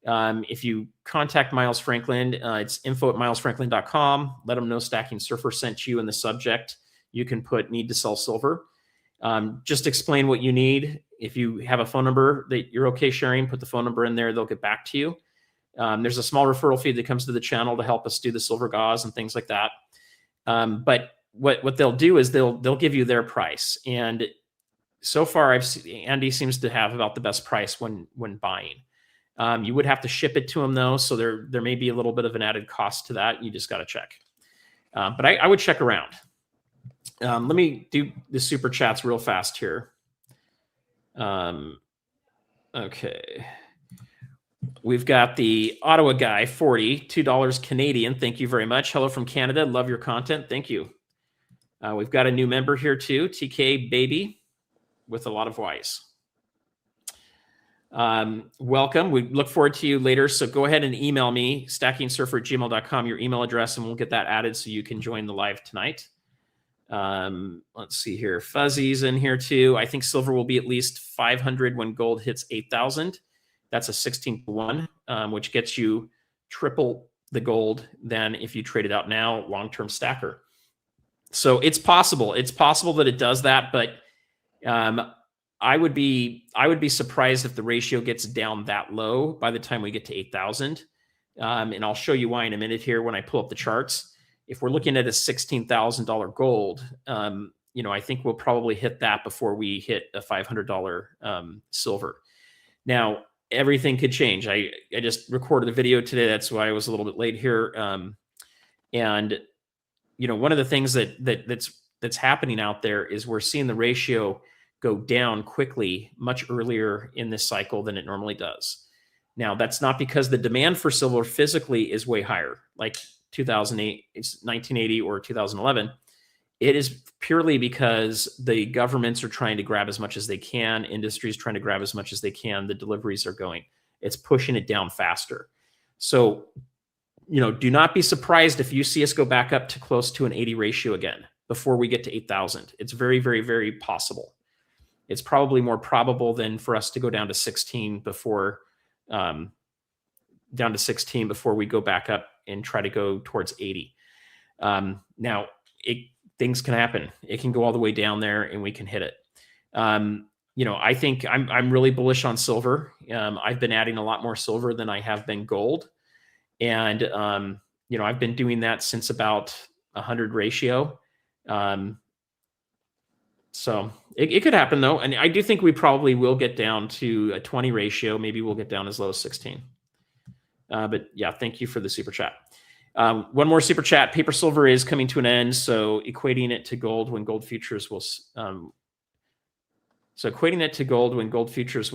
If you contact Miles Franklin, it's info@milesfranklin.com. Let them know StackingSurfer sent you in the subject. You can put need to sell silver. Just explain what you need. If you have a phone number that you're okay sharing, put the phone number in there. They'll get back to you. There's a small referral fee that comes to the channel to help us do the silver gauze and things like that. But what they'll do is they'll give you their price. And so far, Andy seems to have about the best price when buying. You would have to ship it to him though, so there may be a little bit of an added cost to that. You just got to check. But I would check around. Let me do the super chats real fast here. Okay. We've got the Ottawa guy, 40, $2 Canadian. Thank you very much. Hello from Canada. Love your content. Thank you. We've got a new member here too, TK Baby, with a lot of Ys. Welcome. We look forward to you later. So go ahead and email me, stackingsurfer@gmail.com, your email address, and we'll get that added so you can join the live tonight. Let's see here. Fuzzy's in here too. I think silver will be at least 500 when gold hits 8,000. That's a 16-to-1, which gets you triple the gold than if you trade it out now, long-term stacker. So it's possible. It's possible that it does that, but I would be surprised if the ratio gets down that low by the time we get to 8,000. And I'll show you why in a minute here when I pull up the charts. If we're looking at a $16,000 gold, I think we'll probably hit that before we hit a $500 silver. Now, everything could change. I just recorded the video today. That's why I was a little bit late here. And one of the things that's happening out there is we're seeing the ratio go down quickly, much earlier in this cycle than it normally does. Now, that's not because the demand for silver physically is way higher, like 2008, it's 1980 or 2011. It is purely because the governments are trying to grab as much as they can. Industries trying to grab as much as they can. The deliveries are going. It's pushing it down faster. So, do not be surprised if you see us go back up to close to an 80 ratio again before we get to 8,000. It's very, very, very possible. It's probably more probable than for us to go down to 16 before we go back up and try to go towards 80. Now, things can happen. It can go all the way down there and we can hit it. I think I'm really bullish on silver. I've been adding a lot more silver than I have been gold. And, I've been doing that since about 100 ratio. So it could happen though. And I do think we probably will get down to a 20 ratio. Maybe we'll get down as low as 16. But yeah, thank you for the super chat. One more super chat. Paper silver is coming to an end. So equating it to gold when gold futures will,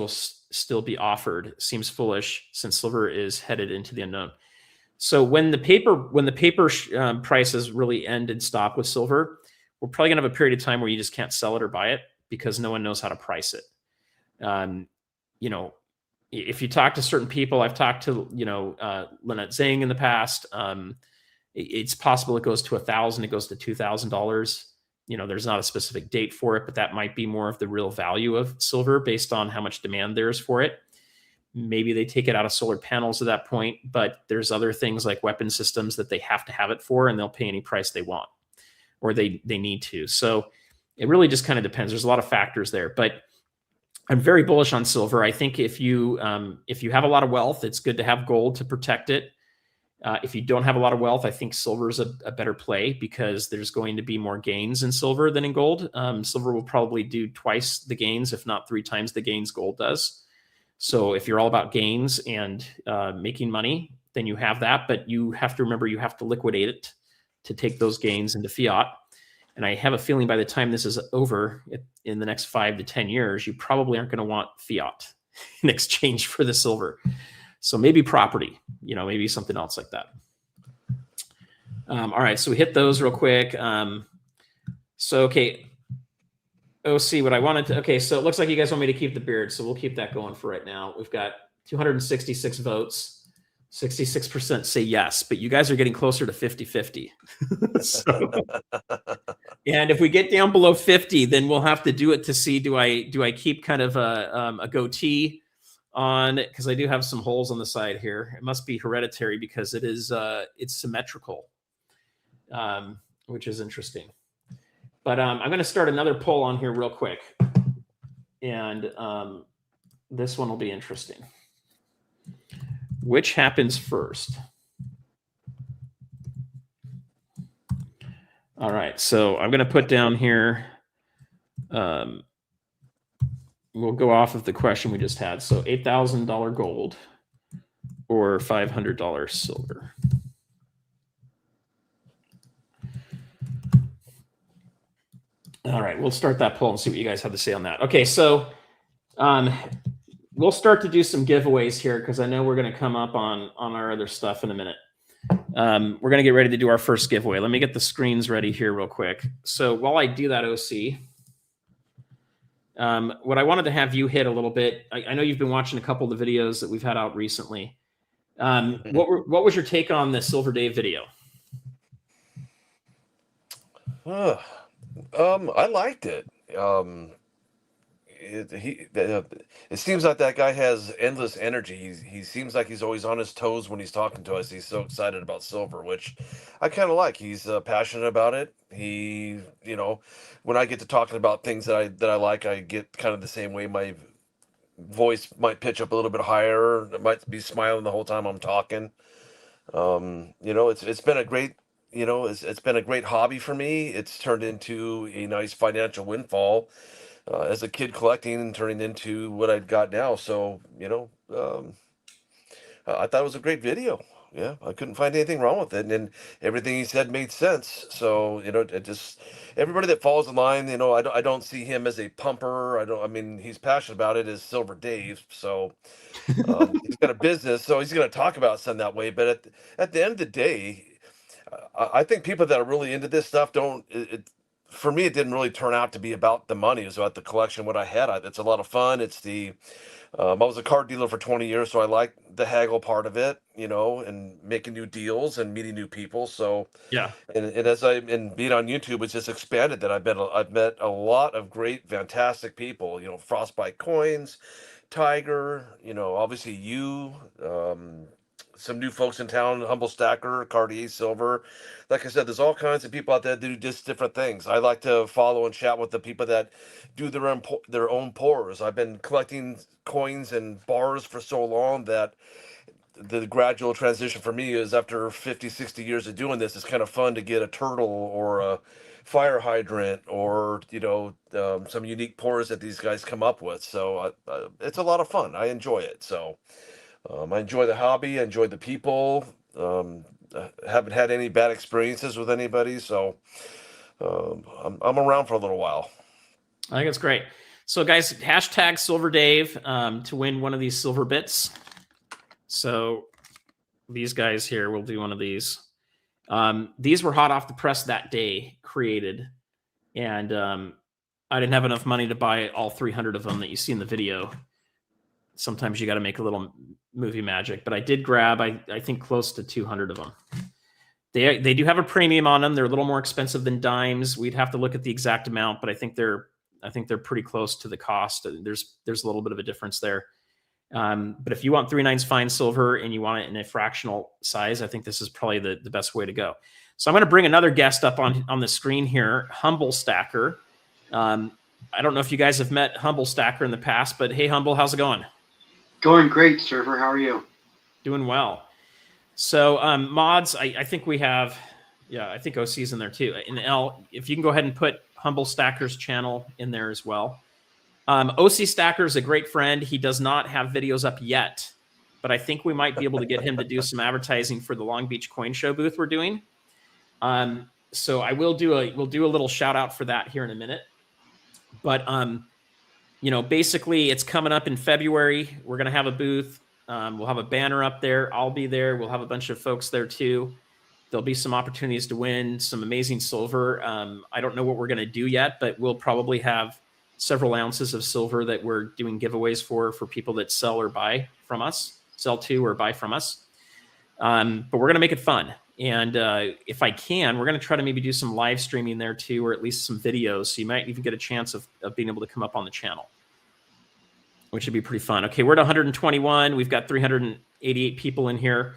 still be offered seems foolish since silver is headed into the unknown. So when the paper prices really end and stop with silver, we're probably gonna have a period of time where you just can't sell it or buy it because no one knows how to price it. If you talk to certain people, I've talked to, Lynette Zhang in the past, it's possible it goes to $1,000, it goes to $2,000. There's not a specific date for it, but that might be more of the real value of silver based on how much demand there is for it. Maybe they take it out of solar panels at that point, but there's other things like weapon systems that they have to have it for, and they'll pay any price they want or they need to. So it really just kind of depends. There's a lot of factors there, but I'm very bullish on silver. I think if you have a lot of wealth, it's good to have gold to protect it. If you don't have a lot of wealth, I think silver is a better play because there's going to be more gains in silver than in gold. Silver will probably do twice the gains, if not 3 times the gains gold does. So if you're all about gains and making money, then you have that. But you have to remember you have to liquidate it to take those gains into fiat. And I have a feeling by the time this is over in the next 5 to 10 years, you probably aren't going to want fiat in exchange for the silver. So maybe property, maybe something else like that. All right, so we hit those real quick. Okay, OC, what I wanted to, okay, so it looks like you guys want me to keep the beard, so we'll keep that going for right now. We've got 266 votes. 66% say yes, but you guys are getting closer to 50-50. And if we get down below 50, then we'll have to do it to see, do I keep kind of a goatee on, because I do have some holes on the side here. It must be hereditary because it's symmetrical, which is interesting. But I'm going to start another poll on here real quick. And this one will be interesting. Which happens first? All right, so I'm going to put down here we'll go off of the question we just had. So $8,000 gold or $500 silver. All right, we'll start that poll and see what you guys have to say on that. Okay, so we'll start to do some giveaways here because I know we're going to come up on our other stuff in a minute. We're going to get ready to do our first giveaway. Let me get the screens ready here real quick. So while I do that, OC, what I wanted to have you hit a little bit, I know you've been watching a couple of the videos that we've had out recently. What was your take on the Silver Dave video? I liked it. It seems like that guy has endless energy. He seems like he's always on his toes when he's talking to us. He's so excited about silver, which I kind of like. He's passionate about it. He, when I get to talking about things that I like, I get kind of the same way. My voice might pitch up a little bit higher. I might be smiling the whole time I'm talking. It's been a great. It's been a great hobby for me. It's turned into a nice financial windfall as a kid collecting and turning into what I've got now. So, I thought it was a great video. Yeah, I couldn't find anything wrong with it. And everything he said made sense. So, it just, everybody that falls in line, I don't see him as a pumper. He's passionate about it as Silver Dave. So, he's got a business, so he's going to talk about something that way. But at the end of the day, I think people that are really into this stuff for me, it didn't really turn out to be about the money. It was about the collection, what I had. It's a lot of fun. I was a car dealer for 20 years, so I like the haggle part of it, and making new deals and meeting new people. So yeah, and being on YouTube, it's just expanded that I've met a lot of great, fantastic people. Frostbite Coins, Tiger, obviously some new folks in town, Humble Stacker, Cartier Silver. Like I said, there's all kinds of people out there that do just different things. I like to follow and chat with the people that do their own pours. I've been collecting coins and bars for so long that the gradual transition for me is after 50, 60 years of doing this, it's kind of fun to get a turtle or a fire hydrant or, some unique pours that these guys come up with. So it's a lot of fun. I enjoy it. So I enjoy the hobby. I enjoy the people. I haven't had any bad experiences with anybody, so I'm around for a little while. I think it's great. So, guys, hashtag Silver Dave to win one of these silver bits. So, these guys here will do one of these. These were hot off the press that day, created, and I didn't have enough money to buy all 300 of them that you see in the video. Sometimes you got to make a little movie magic, but I did grab, I think, close to 200 of them. They do have a premium on them. They're a little more expensive than dimes. We'd have to look at the exact amount, but I think they're pretty close to the cost. There's a little bit of a difference there. But if you want 3/9 fine silver and you want it in a fractional size, I think this is probably the best way to go. So I'm going to bring another guest up on the screen here, Humble Stacker. I don't know if you guys have met Humble Stacker in the past, but hey, Humble, how's it going? Going great, Surfer. How are you? Doing well. So mods, I think we have, I think OC's in there too. In L, if you can go ahead and put Humble Stacker's channel in there as well. OC Stacker is a great friend. He does not have videos up yet, but I think we might be able to get him to do some advertising for the Long Beach Coin Show booth we're doing. So we'll do a little shout out for that here in a minute. But basically it's coming up in February. We're going to have a booth. We'll have a banner up there. I'll be there. We'll have a bunch of folks there too. There'll be some opportunities to win some amazing silver. I don't know what we're going to do yet, but we'll probably have several ounces of silver that we're doing giveaways for people that sell or buy from us, sell to or buy from us. But we're going to make it fun. And if I can, we're going to try to maybe do some live streaming there too, or at least some videos. So you might even get a chance of being able to come up on the channel, which would be pretty fun. Okay, we're at 121. We've got 388 people in here.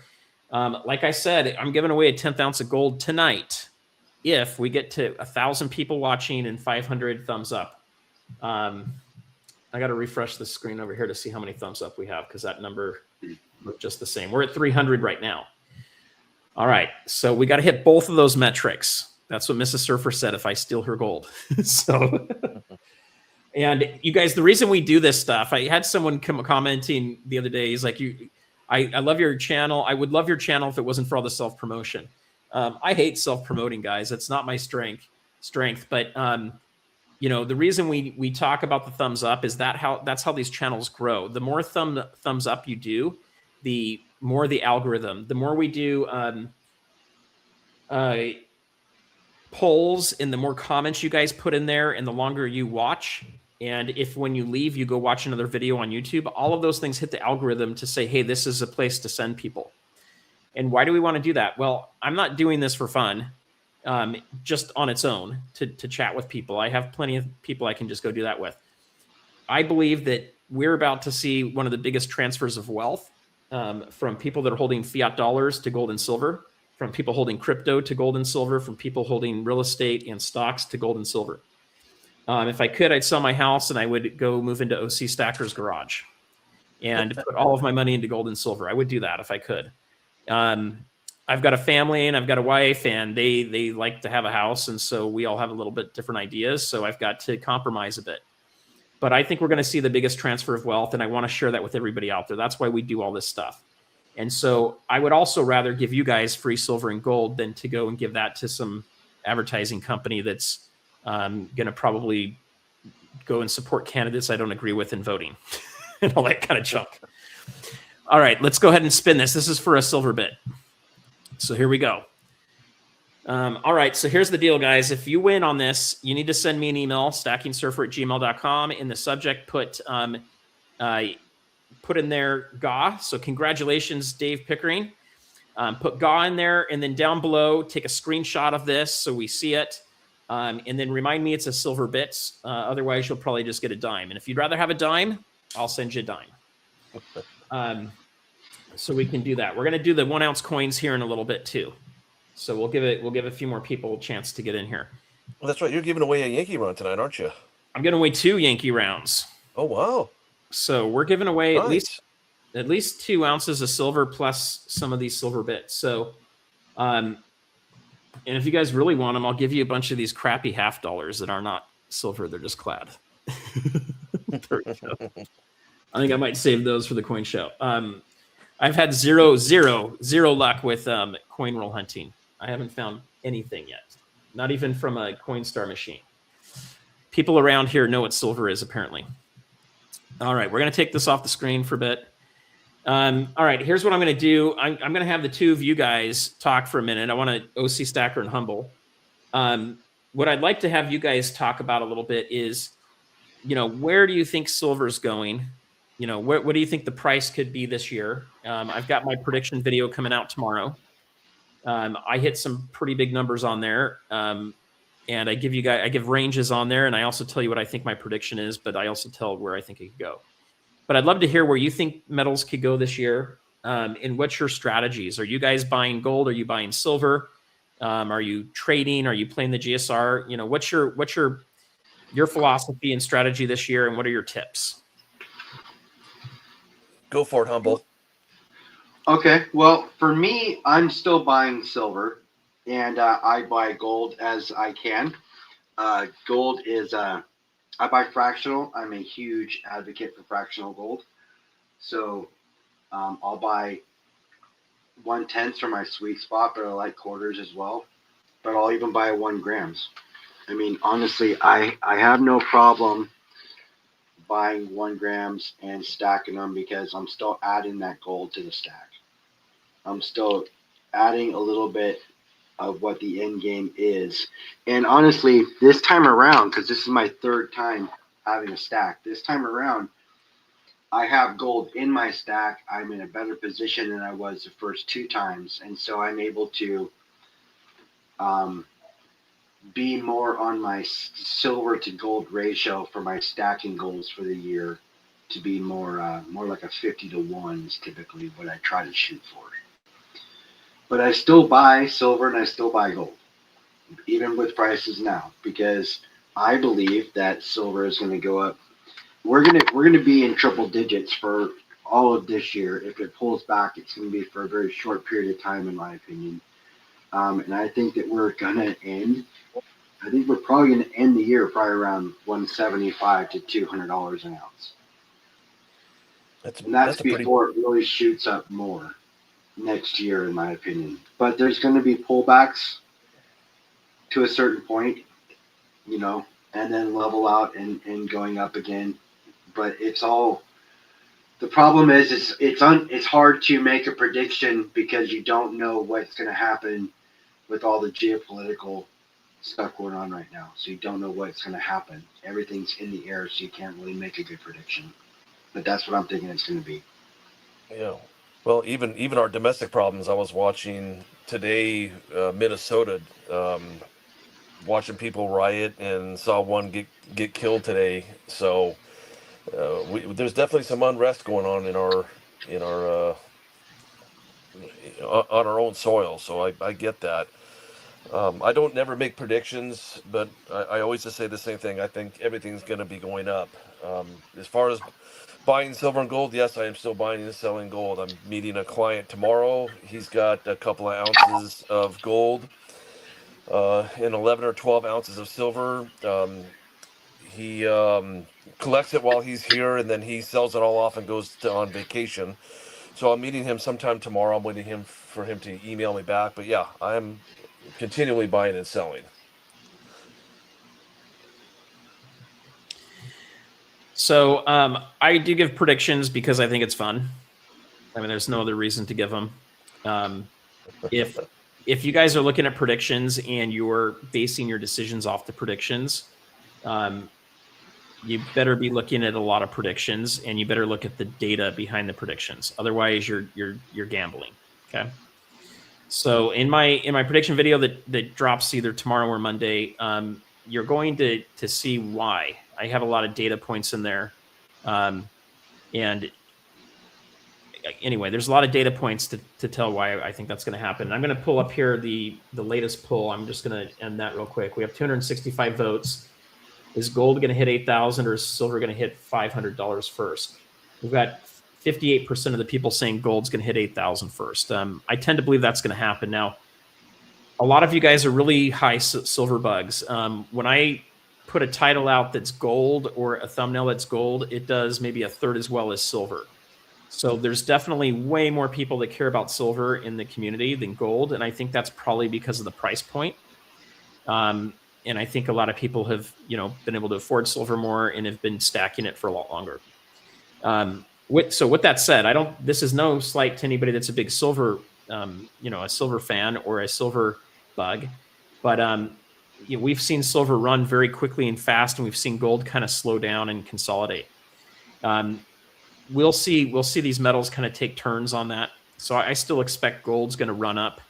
Like I said, I'm giving away a 10th ounce of gold tonight if we get to 1,000 people watching and 500 thumbs up. I got to refresh the screen over here to see how many thumbs up we have because that number looked just the same. We're at 300 right now. All right, so we got to hit both of those metrics. That's what Mrs. Surfer said if I steal her gold. So, And you guys, the reason we do this stuff, I had someone commenting the other day. He's like, I love your channel. I would love your channel if it wasn't for all the self-promotion. I hate self-promoting, guys. That's not my strength. But you know, the reason we talk about the thumbs up is that's how these channels grow. The more thumbs up you do, the more the algorithm. The more we do polls and the more comments you guys put in there, and the longer you watch. And if when you leave, you go watch another video on YouTube, all of those things hit the algorithm to say, hey, this is a place to send people. And why do we want to do that? Well, I'm not doing this for fun, just on its own to chat with people. I have plenty of people I can just go do that with. I believe that we're about to see one of the biggest transfers of wealth from people that are holding fiat dollars to gold and silver, from people holding crypto to gold and silver, from people holding real estate and stocks to gold and silver. If I could, I'd sell my house and I would go move into OC Stacker's garage and put all of my money into gold and silver. I would do that if I could. I've got a family and I've got a wife, and they like to have a house. And so we all have a little bit different ideas. So I've got to compromise a bit. But I think we're going to see the biggest transfer of wealth, and I want to share that with everybody out there. That's why we do all this stuff. And so I would also rather give you guys free silver and gold than to go and give that to some advertising company that's going to probably go and support candidates I don't agree with in voting and all that kind of junk. All right, let's go ahead and spin this. This is for a silver bit. So here we go. All right, so here's the deal, guys. If you win on this, you need to send me an email, stackingsurfer@gmail.com. In the subject, put in there GA. So congratulations, Dave Pickering. Put GA in there, and then down below, take a screenshot of this so we see it. And then remind me it's a silver bit. Otherwise, you'll probably just get a dime. And if you'd rather have a dime, I'll send you a dime. So we can do that. We're going to do the 1 ounce coins here in a little bit too. So we'll give a few more people a chance to get in here. Well, that's right. You're giving away a Yankee run tonight, aren't you? I'm giving away 2 Yankee rounds. Oh, wow. So we're giving away Nice. at least 2 ounces of silver plus some of these silver bits. So, and if you guys really want them, I'll give you a bunch of these crappy half dollars that are not silver. They're just clad. There we go. I think I might save those for the coin show. I've had zero luck with coin roll hunting. I haven't found anything yet. Not even from a Coinstar machine. People around here know what silver is, apparently. All right, we're going to take this off the screen for a bit. All right, here's what I'm going to do. I'm going to have the two of you guys talk for a minute. I want to OC Stacker and Humble. What I'd like to have you guys talk about a little bit is, you know, where do you think silver's going? You know, what do you think the price could be this year? I've got my prediction video coming out tomorrow. I hit some pretty big numbers on there. And I give ranges on there, and I also tell you what I think my prediction is, but I also tell where I think it could go. But I'd love to hear where you think metals could go this year, and what's your strategies? Are you guys buying gold? Are you buying silver? Are you trading? Are you playing the GSR? You know, what's your philosophy and strategy this year, and what are your tips? Go for it, Humble. Okay, well, for me, I'm still buying silver, and I buy gold as I can. Gold is, I buy fractional. I'm a huge advocate for fractional gold. So I'll buy 1/10 for my sweet spot, but I like quarters as well. But I'll even buy 1 grams. I mean, honestly, I have no problem buying 1 grams and stacking them because I'm still adding that gold to the stack. I'm still adding a little bit of what the end game is. And honestly, this time around, because this is my 3rd time having a stack, this time around, I have gold in my stack. I'm in a better position than I was the first 2 times. And so I'm able to be more on my silver to gold ratio for my stacking goals for the year to be more like a 50-to-1 is typically what I try to shoot for. But I still buy silver and I still buy gold, even with prices now, because I believe that silver is going to go up. We're gonna be in triple digits for all of this year. If it pulls back, it's going to be for a very short period of time, in my opinion. And I think that we're going to end I think we're probably going to end the year probably around $175 to $200 an ounce. And that's a pretty before it really shoots up more next year, in my opinion. But there's going to be pullbacks to a certain point, and then level out and going up again. But it's all, the problem is it's hard to make a prediction because you don't know what's going to happen with all the geopolitical stuff going on right now. So you don't know what's going to happen. Everything's in the air, so you can't really make a good prediction. But that's what I'm thinking it's going to be. Yeah. Well, even our domestic problems. I was watching today, Minnesota, watching people riot, and saw one get killed today. So there's definitely some unrest going on in our on our own soil. So I get that. I don't never make predictions, but I always just say the same thing. I think everything's going to be going up. As far as buying silver and gold, yes, I am still buying and selling gold. I'm meeting a client tomorrow. He's got a couple of ounces of gold and 11 or 12 ounces of silver. He collects it while he's here, and then he sells it all off and goes on vacation. So I'm meeting him sometime tomorrow. I'm waiting for him to email me back. But yeah, I'm continually buying and selling. So I do give predictions because I think it's fun. I mean, there's no other reason to give them. If you guys are looking at predictions and you're basing your decisions off the predictions, you better be looking at a lot of predictions, and you better look at the data behind the predictions. Otherwise, you're gambling. Okay. So in my prediction video that drops either tomorrow or Monday, you're going to see why. I have a lot of data points in there, and anyway, there's a lot of data points to tell why I think that's going to happen. I'm going to pull up here the latest poll. I'm just going to end that real quick. We have 265 votes. Is gold going to hit 8,000 or is silver going to hit $500 first? We've got 58% of the people saying gold's going to hit 8,000 first. I tend to believe that's going to happen. Now, a lot of you guys are really high silver bugs. When I put a title out that's gold or a thumbnail that's gold, it does maybe a third as well as silver. So there's definitely way more people that care about silver in the community than gold. And I think that's probably because of the price point. And I think a lot of people have, been able to afford silver more and have been stacking it for a lot longer. So with that said, this is no slight to anybody that's a big silver, a silver fan or a silver bug, but we've seen silver run very quickly and fast, and we've seen gold kind of slow down and consolidate. We'll see these metals kind of take turns on that. So I still expect gold's going to run up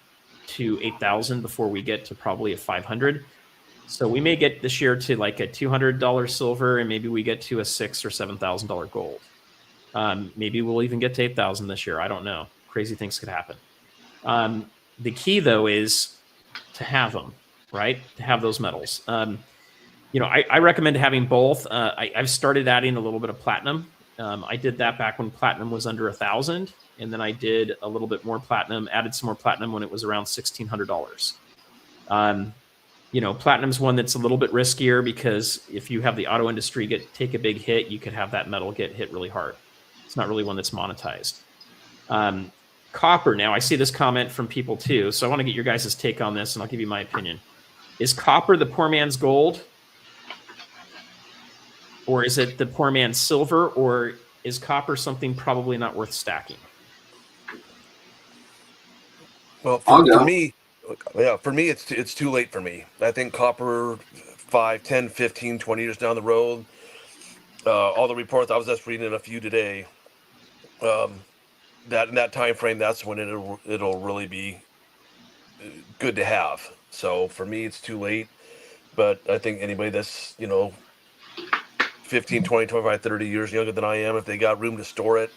to 8,000 before we get to probably a 500. So we may get this year to like a $200 silver, and maybe we get to a $6,000 or $7,000 gold. Maybe we'll even get to 8,000 this year. I don't know. Crazy things could happen. The key though is to have them, right? To have those metals. I recommend having both. I've started adding a little bit of platinum. I did that back when platinum was under 1,000, and then I did a little bit more platinum, added some more platinum when it was around $1,600. Platinum's one that's a little bit riskier because if you have the auto industry take a big hit, you could have that metal get hit really hard. It's not really one that's monetized. Copper, now I see this comment from people too, so I want to get your guys' take on this, and I'll give you my opinion. Is copper the poor man's gold? Or is it the poor man's silver? Or is copper something probably not worth stacking? Well, for me, it's too late for me. I think copper 5, 10, 15, 20 years down the road, all the reports, I was just reading a few today, that in that time frame, that's when it'll really be good to have. So for me, it's too late. But I think anybody that's, 15, 20, 25, 30 years younger than I am, if they got room to store it,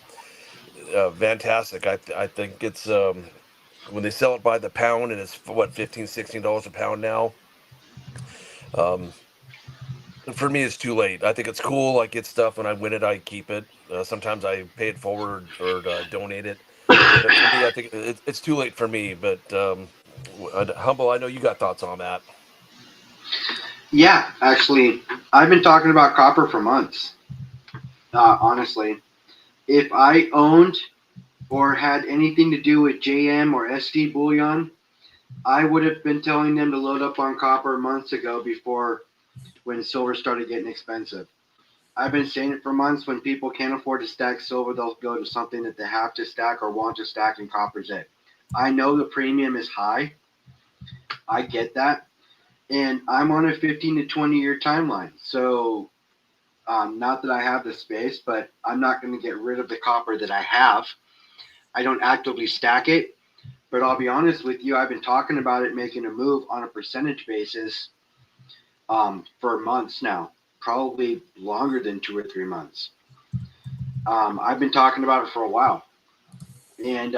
fantastic. I think it's... when they sell it by the pound, and it's what, $15, $16 a pound now. For me, it's too late. I think it's cool. I get stuff when I win it, I keep it. Sometimes I pay it forward or donate it. But for me, I think it's too late for me. But Humble, I know you got thoughts on that. Yeah, actually, I've been talking about copper for months. Honestly, if I owned or had anything to do with JM or SD bullion, I would have been telling them to load up on copper months ago before when silver started getting expensive. I've been saying it for months. When people can't afford to stack silver, they'll go to something that they have to stack or want to stack, and copper's it. I know the premium is high. I get that. And I'm on a 15 to 20 year timeline. So, not that I have the space, but I'm not going to get rid of the copper that I have. I don't actively stack it, but I'll be honest with you, I've been talking about it making a move on a percentage basis for months now, probably longer than 2 or 3 months. I've been talking about it for a while, and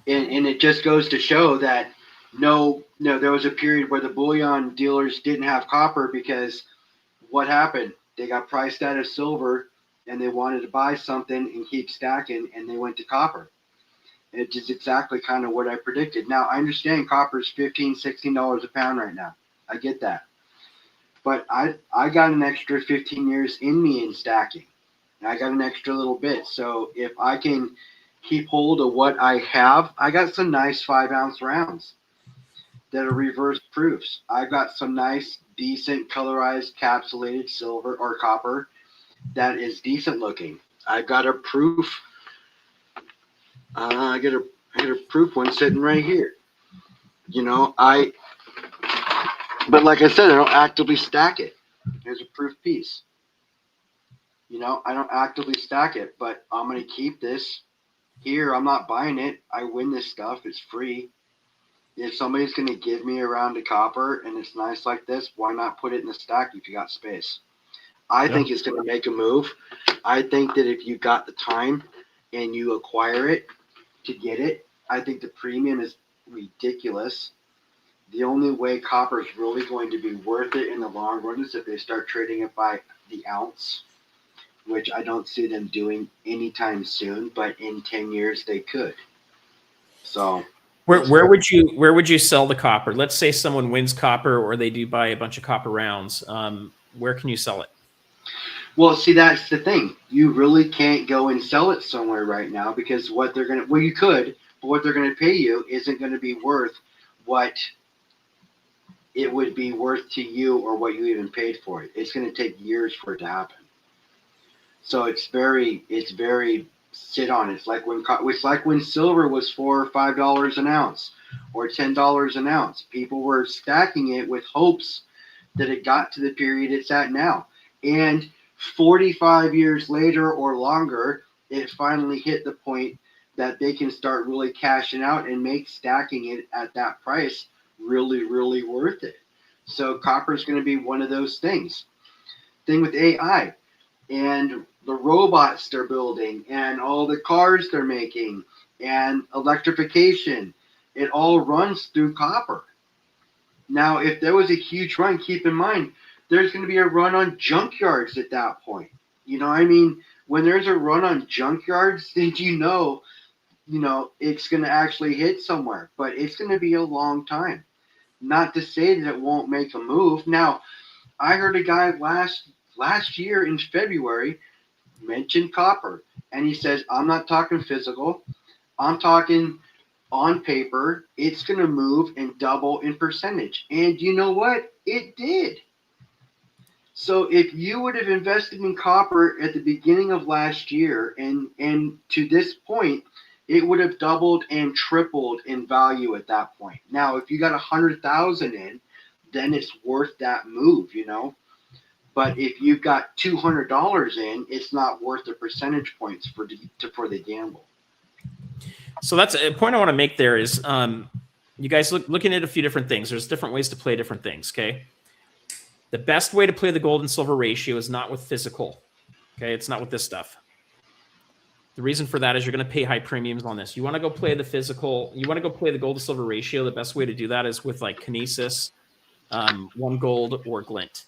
and it just goes to show that no, there was a period where the bullion dealers didn't have copper because what happened? They got priced out of silver, and they wanted to buy something and keep stacking, and they went to copper. It's just exactly kind of what I predicted. Now I understand copper's $15, $16 a pound right now. I get that. But I got an extra 15 years in me in stacking. And I got an extra little bit. So if I can keep hold of what I have, I got some nice 5 ounce rounds that are reverse proofs. I've got some nice, decent colorized capsulated silver or copper that is decent looking. I've got a proof. I got a proof one sitting right here. You know, but like I said, I don't actively stack it. Here's a proof piece. You know, I don't actively stack it, but I'm going to keep this here. I'm not buying it. I win this stuff. It's free. If somebody's going to give me a round of copper and it's nice like this, why not put it in the stack if you got space? I think it's going to make a move. I think that if you got the time and you acquire it to get it, I think the premium is ridiculous. The only way copper is really going to be worth it in the long run is if they start trading it by the ounce, which I don't see them doing anytime soon, but in 10 years they could. So Where would you sell the copper? Let's say someone wins copper or they do buy a bunch of copper rounds. Where can you sell it? well, see, that's the thing. You really can't go and sell it somewhere right now because what they're going to, well, you could, but what they're going to pay you isn't going to be worth what it would be worth to you or what you even paid for it. It's going to take years for it to happen. So it's very sit on. It's like when silver was $4 or $5 an ounce or $10 an ounce. People were stacking it with hopes that it got to the period it's at now. And 45 years later or longer, it finally hit the point that they can start really cashing out and make stacking it at that price really, really worth it. So copper is going to be one of those things. Thing with AI and the robots they're building and all the cars they're making and electrification, it all runs through copper. Now, if there was a huge run, keep in mind, there's going to be a run on junkyards at that point. You know, I mean, when there's a run on junkyards, then it's going to actually hit somewhere, but it's going to be a long time. Not to say that it won't make a move. Now, I heard a guy last year in February mention copper, and he says, I'm not talking physical, I'm talking on paper, it's going to move and double in percentage. And you know what? It did. So if you would have invested in copper at the beginning of last year and to this point, it would have doubled and tripled in value at that point. Now, if you got 100,000 in, then it's worth that move, you know. But if you've got $200 in, it's not worth the percentage points for the gamble. So that's a point I want to make there is you guys looking at a few different things. There's different ways to play different things, okay? The best way to play the gold and silver ratio is not with physical, okay? It's not with this stuff. The reason for that is you're going to pay high premiums on this. You want to go play the physical, you want to go play the gold to silver ratio. The best way to do that is with like Kinesis, One Gold, or Glint.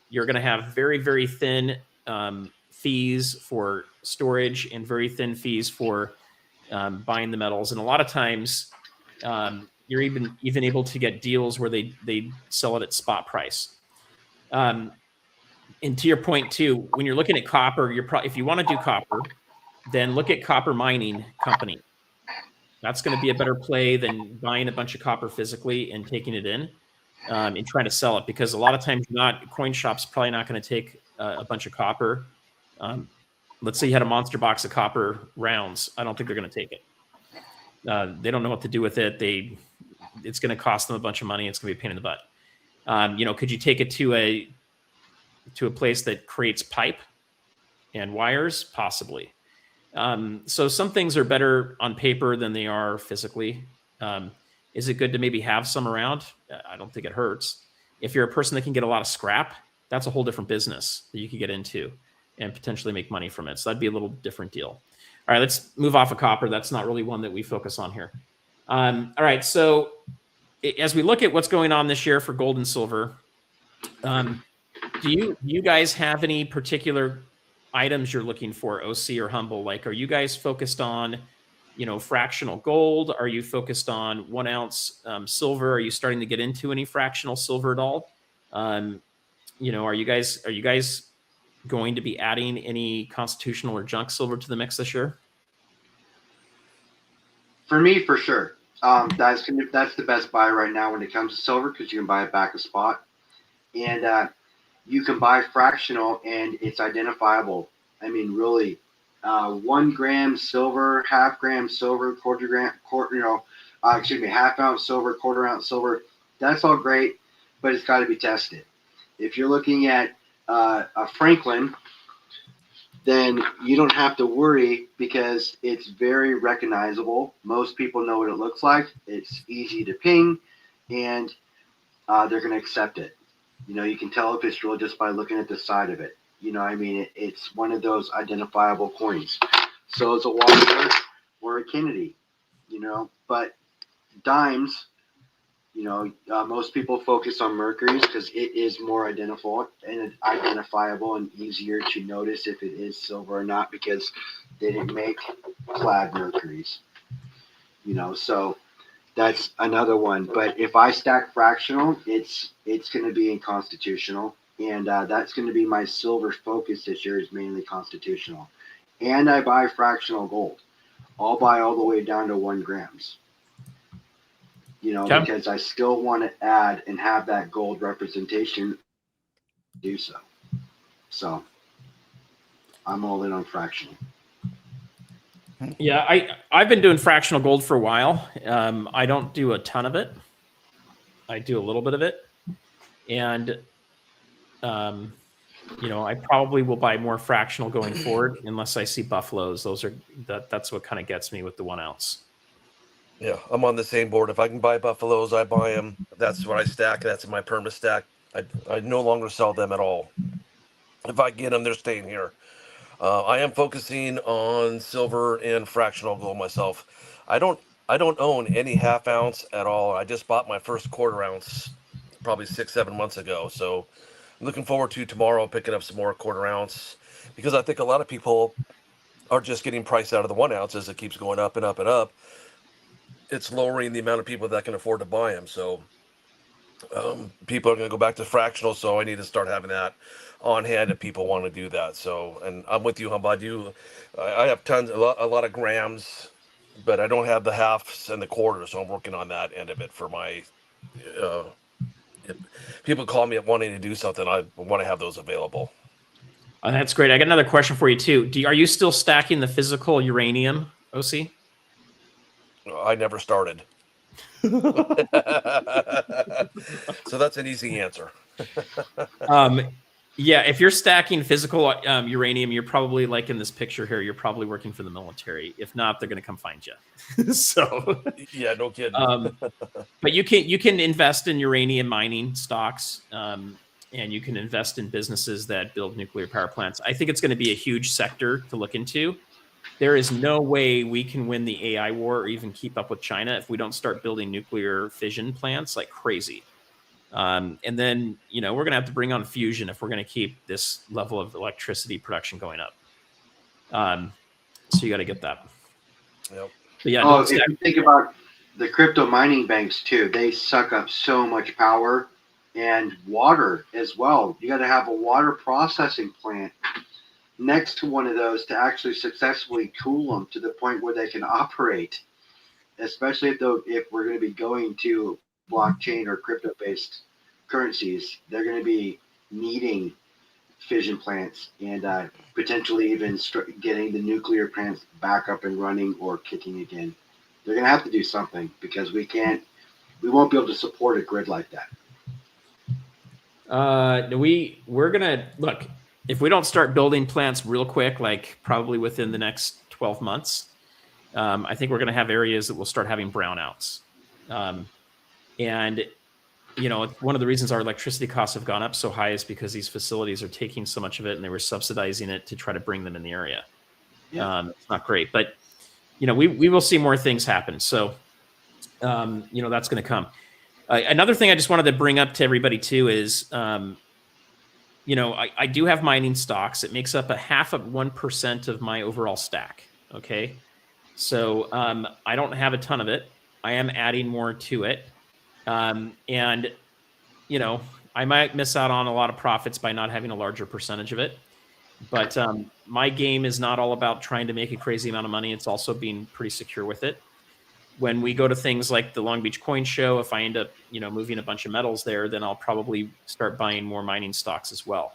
You're going to have very, very thin fees for storage and very thin fees for buying the metals. And a lot of times you're even able to get deals where they sell it at spot price. And to your point too, when you're looking at copper, if you want to do copper, then look at copper mining company. That's going to be a better play than buying a bunch of copper physically and taking it in and trying to sell it, because a lot of times coin shop's probably not going to take a bunch of copper. Let's say you had a monster box of copper rounds. I don't think they're going to take it. They don't know what to do with it. It's going to cost them a bunch of money. It's going to be a pain in the butt. Could you take it to a place that creates pipe and wires? Possibly. So some things are better on paper than they are physically. Is it good to maybe have some around? I don't think it hurts. If you're a person that can get a lot of scrap, that's a whole different business that you could get into and potentially make money from it. So that'd be a little different deal. All right, let's move off of copper. That's not really one that we focus on here. All right, so as we look at what's going on this year for gold and silver, do you guys have any particular items you're looking for, OC or Humble? Like, are you guys focused on, fractional gold? Are you focused on 1 ounce silver? Are you starting to get into any fractional silver at all? Are you guys going to be adding any constitutional or junk silver to the mix this year? For me, for sure. That's the best buy right now when it comes to silver, because you can buy it back a spot, and you can buy fractional and it's identifiable. I mean, really, 1 gram silver, half gram silver, half ounce silver, quarter ounce silver. That's all great, but it's got to be tested. If you're looking at a Franklin, then you don't have to worry because it's very recognizable. Most people know what it looks like. It's easy to ping, and they're going to accept it. You can tell if it's real just by looking at the side of it. It's one of those identifiable coins. So it's a Walker or a Kennedy, but dimes, most people focus on Mercury's because it is more identifiable and easier to notice if it is silver or not, because they didn't make clad Mercury's, so that's another one. But if I stack fractional, it's going to be in constitutional, and that's going to be my silver focus this year, is mainly constitutional. And I buy fractional gold. I'll buy all the way down to 1 grams. Okay. Because I still want to add and have that gold representation. Do so. So I'm all in on fractional. Yeah, I've been doing fractional gold for a while. I don't do a ton of it. I do a little bit of it, and I probably will buy more fractional going forward unless I see buffaloes. That's what kind of gets me with the 1 ounce. Yeah, I'm on the same board. If I can buy buffaloes, I buy them. That's what I stack. That's in my perma stack. I no longer sell them at all. If I get them, they're staying here. I am focusing on silver and fractional gold myself. I don't own any half ounce at all. I just bought my first quarter ounce probably 6-7 months ago. So I'm looking forward to tomorrow picking up some more quarter ounce, because I think a lot of people are just getting priced out of the 1 ounce as it keeps going up and up and up. It's lowering the amount of people that can afford to buy them. So people are going to go back to fractional. So I need to start having that on hand if people want to do that. So, and I'm with you, Humba. I have a lot of grams, but I don't have the halves and the quarters. So I'm working on that end of it for my, if people call me wanting to do something, I want to have those available. That's great. I got another question for you too. Are you still stacking the physical uranium, OC? I never started. So that's an easy answer. Yeah, if you're stacking physical uranium, you're probably, like in this picture here, you're probably working for the military. If not, they're going to come find you. So yeah, no kidding. But you can invest in uranium mining stocks, and you can invest in businesses that build nuclear power plants. I think it's going to be a huge sector to look into. There is no way we can win the AI war or even keep up with China if we don't start building nuclear fission plants like crazy. And then, we're going to have to bring on fusion if we're going to keep this level of electricity production going up. So you got to get that. Yep. But yeah, if you think about the crypto mining banks too, they suck up so much power and water as well. You got to have a water processing plant next to one of those to actually successfully cool them to the point where they can operate. Especially if we're going to be going to blockchain or crypto based currencies, they're going to be needing fission plants and potentially even getting the nuclear plants back up and running or kicking again. They're going to have to do something because we won't be able to support a grid like that. We're gonna look, if we don't start building plants real quick, like probably within the next 12 months, I think we're gonna have areas that will start having brownouts. And you know, one of the reasons our electricity costs have gone up so high is because these facilities are taking so much of it and they were subsidizing it to try to bring them in the area. Yeah. It's not great, but you know, we will see more things happen. So, you know, that's going to come. Another thing I just wanted to bring up to everybody too is, you know, I do have mining stocks. It makes up 0.5% of my overall stack. Okay. So I don't have a ton of it. I am adding more to it. And, you know, I might miss out on a lot of profits by not having a larger percentage of it. But my game is not all about trying to make a crazy amount of money. It's also being pretty secure with it. When we go to things like the Long Beach Coin Show, if I end up, you know, moving a bunch of metals there, then I'll probably start buying more mining stocks as well.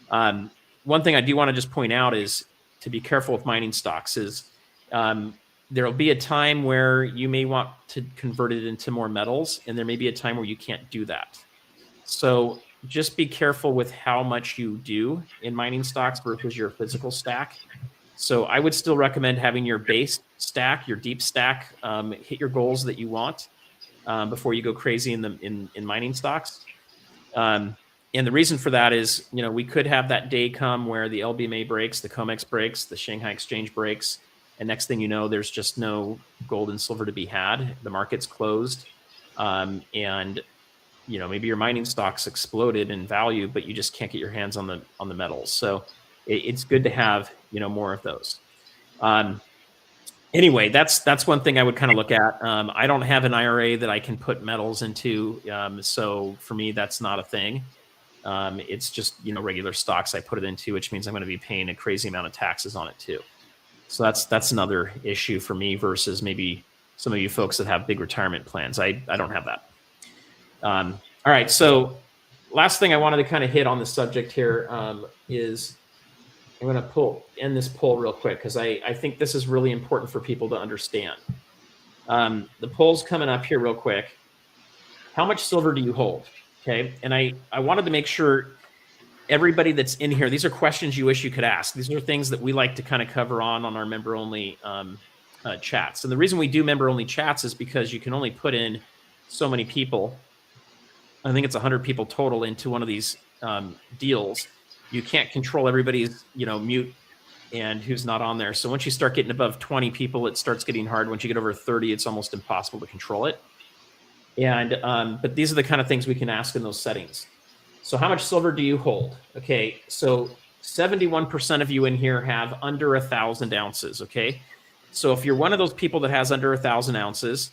One thing I do want to just point out is to be careful with mining stocks is there'll be a time where you may want to convert it into more metals, and there may be a time where you can't do that. So just be careful with how much you do in mining stocks versus your physical stack. So I would still recommend having your base stack, your deep stack, hit your goals that you want before you go crazy in mining stocks. And the reason for that is, you know, we could have that day come where the LBMA breaks, the COMEX breaks, the Shanghai Exchange breaks, and next thing you know, there's just no gold and silver to be had. The market's closed, and you know, maybe your mining stocks exploded in value, but you just can't get your hands on the metals. So it's good to have, you know, more of those. Anyway, that's one thing I would kind of look at. I don't have an IRA that I can put metals into, so for me that's not a thing. It's just, you know, regular stocks I put it into, which means I'm going to be paying a crazy amount of taxes on it too. So that's another issue for me versus maybe some of you folks that have big retirement plans. I don't have that. All right, so last thing I wanted to kind of hit on the subject here is I'm going to end this poll real quick because I think this is really important for people to understand. The poll's coming up here real quick. How much silver do you hold? Okay, and I wanted to make sure everybody that's in here, these are questions you wish you could ask. These are things that we like to kind of cover on our member-only chats. And the reason we do member-only chats is because you can only put in so many people. I think it's 100 people total into one of these deals. You can't control everybody's, you know, mute and who's not on there. So once you start getting above 20 people, it starts getting hard. Once you get over 30, it's almost impossible to control it. And but these are the kind of things we can ask in those settings. So how much silver do you hold? Okay, so 71% of you in here have under 1,000 ounces, okay? So if you're one of those people that has under 1,000 ounces,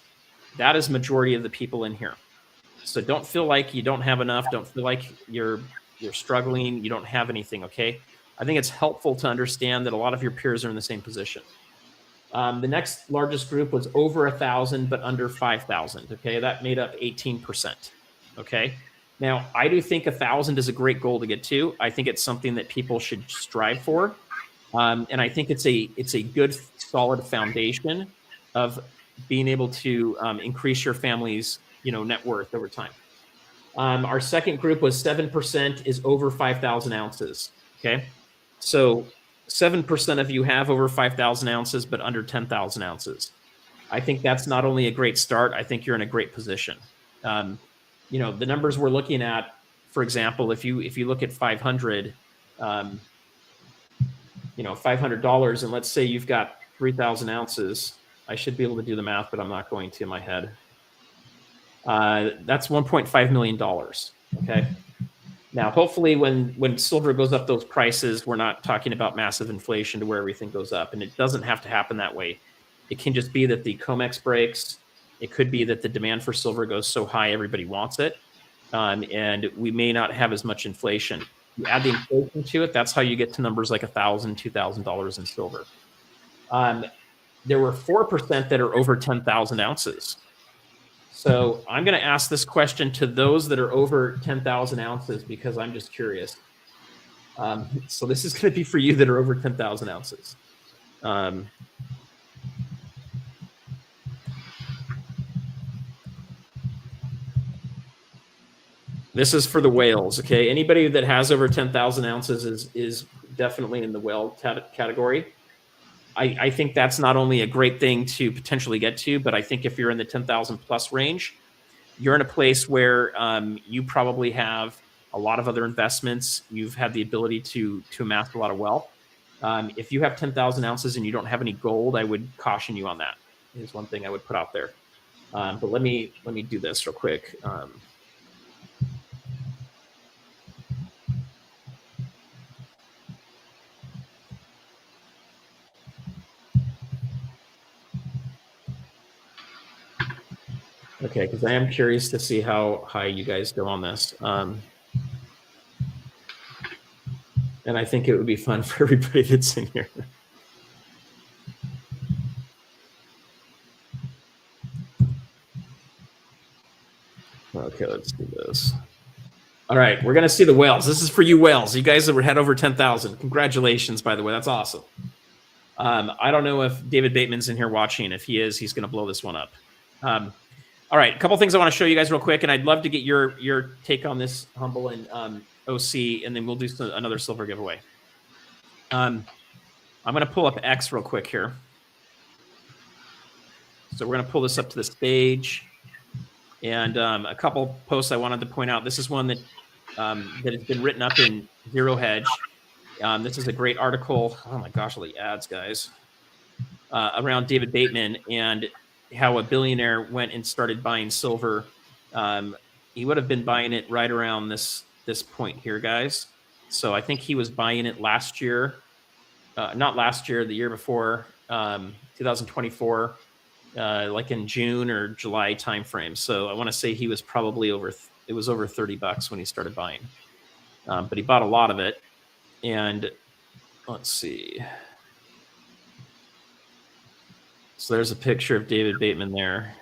that is majority of the people in here. So don't feel like you don't have enough. Don't feel like you're struggling. You don't have anything, okay? I think it's helpful to understand that a lot of your peers are in the same position. The next largest group was over 1,000, but under 5,000, okay? That made up 18%, okay? Now, I do think 1,000 is a great goal to get to. I think it's something that people should strive for. And I think it's a good, solid foundation of being able to increase your family's, you know, net worth over time. Our second group was 7% is over 5,000 ounces. Okay, so 7% of you have over 5,000 ounces, but under 10,000 ounces. I think that's not only a great start. I think you're in a great position. You know, the numbers we're looking at, for example, if you look at 500, you know, $500, and let's say you've got 3,000 ounces. I should be able to do the math, but I'm not going to in my head. That's $1.5 million. Okay. Now, hopefully when silver goes up those prices, we're not talking about massive inflation to where everything goes up. And it doesn't have to happen that way. It can just be that the COMEX breaks It could be that the demand for silver goes so high everybody wants it, and we may not have as much inflation. You add the inflation to it, that's how you get to numbers like $1,000, $2,000 in silver. There were 4% that are over 10,000 ounces. So I'm going to ask this question to those that are over 10,000 ounces because I'm just curious. So this is going to be for you that are over 10,000 ounces. This is for the whales, okay? Anybody that has over 10,000 ounces is definitely in the whale category. I think that's not only a great thing to potentially get to, but I think if you're in the 10,000 plus range, you're in a place where you probably have a lot of other investments. You've had the ability to amass a lot of wealth. If you have 10,000 ounces and you don't have any gold, I would caution you on that. Is one thing I would put out there. But let me do this real quick. Okay, because I am curious to see how high you guys go on this. And I think it would be fun for everybody that's in here. Okay, let's do this. All right, we're going to see the whales. This is for you whales. You guys that had over 10,000. Congratulations, by the way. That's awesome. I don't know if David Bateman's in here watching. If he is, he's going to blow this one up. All right, a couple things I want to show you guys real quick, and I'd love to get your take on this, Humble and OC, and then we'll do another silver giveaway. I'm going to pull up X real quick here. So we're going to pull this up to the stage. And a couple posts I wanted to point out. This is one that that has been written up in Zero Hedge. This is a great article. Oh my gosh, all the ads, guys. Around David Bateman and how a billionaire went and started buying silver. He would have been buying it right around this point here, guys. So I think he was buying it last year. Not last year, the year before, 2024. Like in June or July timeframe. So I want to say he was probably it was over $30 when he started buying. But he bought a lot of it. And let's see. So there's a picture of David Bateman there.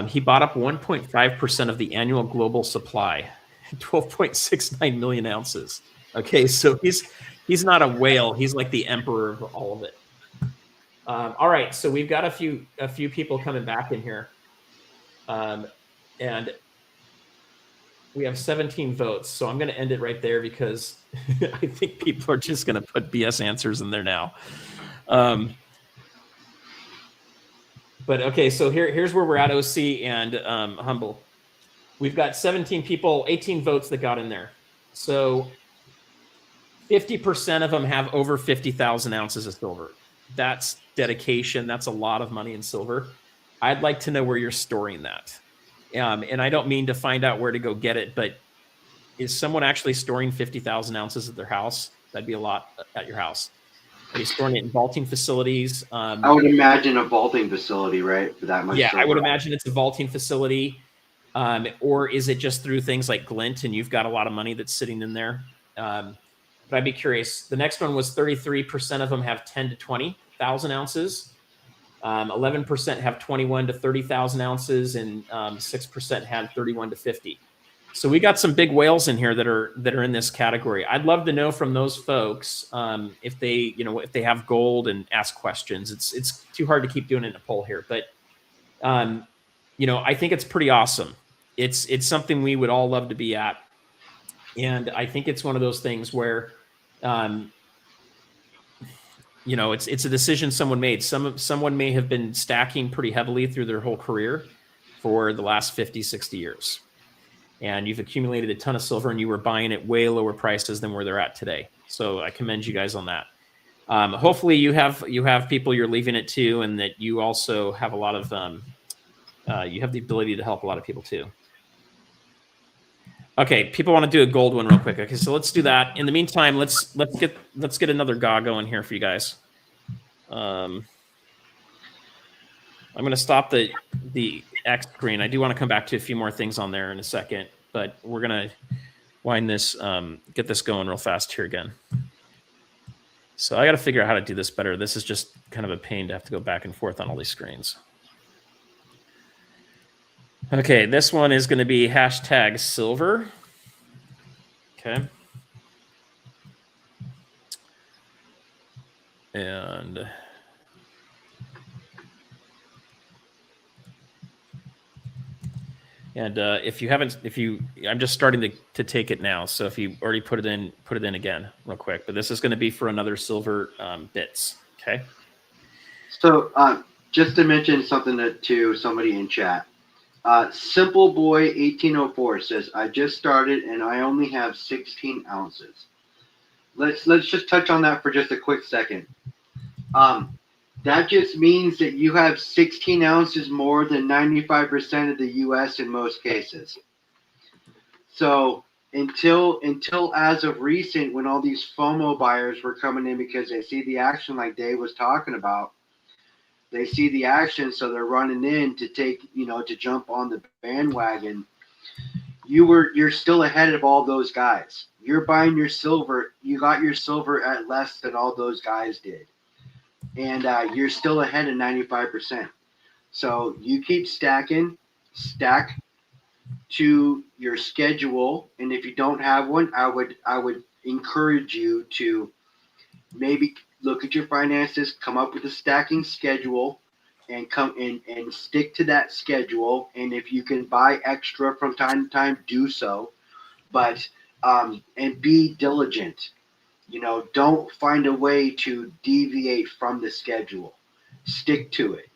He bought up 1.5% of the annual global supply, 12.69 million ounces. Okay, so he's not a whale. He's like the emperor of all of it. All right, so we've got a few people coming back in here, and we have 17 votes. So I'm going to end it right there because I think people are just going to put BS answers in there now. But okay, so here's where we're at, OC and Humble. We've got 17 people, 18 votes that got in there. So 50% of them have over 50,000 ounces of silver. That's dedication. That's a lot of money in silver. I'd like to know where you're storing that. And I don't mean to find out where to go get it, but is someone actually storing 50,000 ounces at their house? That'd be a lot at your house. Are you storing it in vaulting facilities? I would imagine a vaulting facility, right? For that much. Yeah, silver. I would imagine it's a vaulting facility. Or is it just through things like Glint and you've got a lot of money that's sitting in there? But I'd be curious. The next one was 33% of them have 10 to 20,000 ounces. 11% have 21 to 30,000 ounces, and 6% had 31 to 50. So we got some big whales in here that are in this category. I'd love to know from those folks if they have gold and ask questions. It's too hard to keep doing it in a poll here, but I think it's pretty awesome. It's something we would all love to be at, and I think it's one of those things where. It's a decision someone made. Someone may have been stacking pretty heavily through their whole career for the last 50, 60 years. And you've accumulated a ton of silver and you were buying at way lower prices than where they're at today. So I commend you guys on that. Hopefully you have people you're leaving it to, and that you also have a lot of, you have the ability to help a lot of people too. Okay, people want to do a gold one real quick. Okay, so let's do that. In the meantime, let's get another GA going here for you guys. All I'm going to stop the X screen. I do want to come back to a few more things on there in a second, but we're going to wind this, get this going real fast here again. So I got to figure out how to do this better. This is just kind of a pain to have to go back and forth on all these screens. Okay, this one is going to be hashtag silver. Okay. And if you haven't, I'm just starting to take it now. So if you already put it in again real quick. But this is going to be for another silver bits. Okay. So just to mention something to somebody in chat, Simple Boy 1804 says, I just started and I only have 16 ounces. Let's just touch on that for just a quick second. That just means that you have 16 ounces more than 95% of the U.S. in most cases. So until as of recent, when all these FOMO buyers were coming in because they see the action like Dave was talking about, they see the action, so they're running in to take, to jump on the bandwagon. You're still ahead of all those guys. You're buying your silver. You got your silver at less than all those guys did. And you're still ahead of 95%. So you keep stacking, stack to your schedule. And if you don't have one, I would encourage you to maybe look at your finances, come up with a stacking schedule, and come in and stick to that schedule. And if you can buy extra from time to time, do so. But and be diligent. Don't find a way to deviate from the schedule. Stick to it.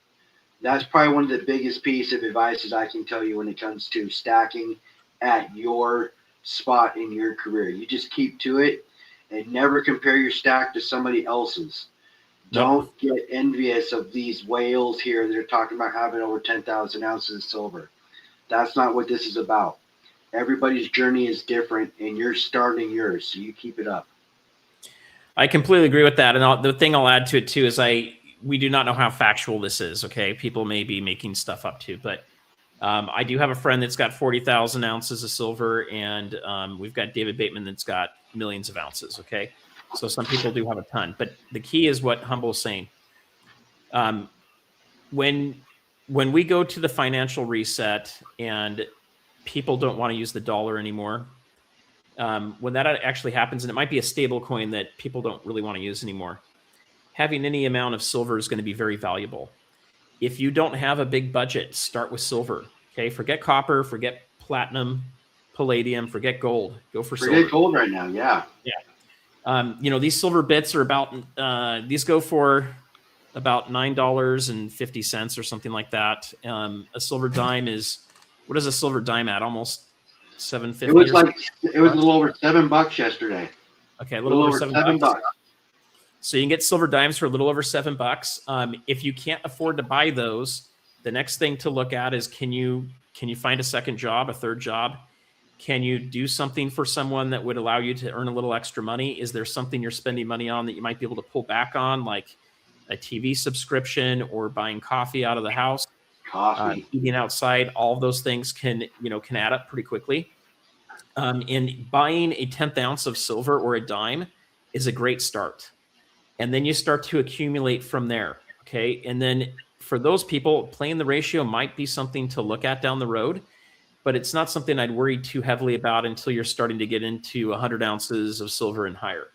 That's probably one of the biggest pieces of advice I can tell you when it comes to stacking at your spot in your career. You just keep to it and never compare your stack to somebody else's. Don't get envious of these whales here that are talking about having over 10,000 ounces of silver. That's not what this is about. Everybody's journey is different, and you're starting yours, so you keep it up. I completely agree with that. And the thing I'll add to it too is we do not know how factual this is. Okay, people may be making stuff up too, but I do have a friend that's got 40,000 ounces of silver, and we've got David Bateman that's got millions of ounces. Okay, so some people do have a ton, but the key is what Humble's saying. When we go to the financial reset and people don't want to use the dollar anymore. When that actually happens, and it might be a stable coin that people don't really want to use anymore, having any amount of silver is going to be very valuable. If you don't have a big budget, start with silver. Okay, forget copper, forget platinum, palladium, forget gold. Go for silver. Forget gold right now, yeah. Yeah. These silver bits are about, these go for about $9.50 or something like that. A silver dime is, what is a silver dime at? Almost $7.50. It was a little over $7 yesterday. Okay, a little over $7. So you can get silver dimes for a little over $7. If you can't afford to buy those, the next thing to look at is can you find a second job, a third job? Can you do something for someone that would allow you to earn a little extra money? Is there something you're spending money on that you might be able to pull back on, like a TV subscription or buying coffee out of the house? Eating outside, all of those things can add up pretty quickly. And buying a 10th ounce of silver or a dime is a great start. And then you start to accumulate from there. Okay. And then for those people, playing the ratio might be something to look at down the road, but it's not something I'd worry too heavily about until you're starting to get into 100 ounces of silver and higher.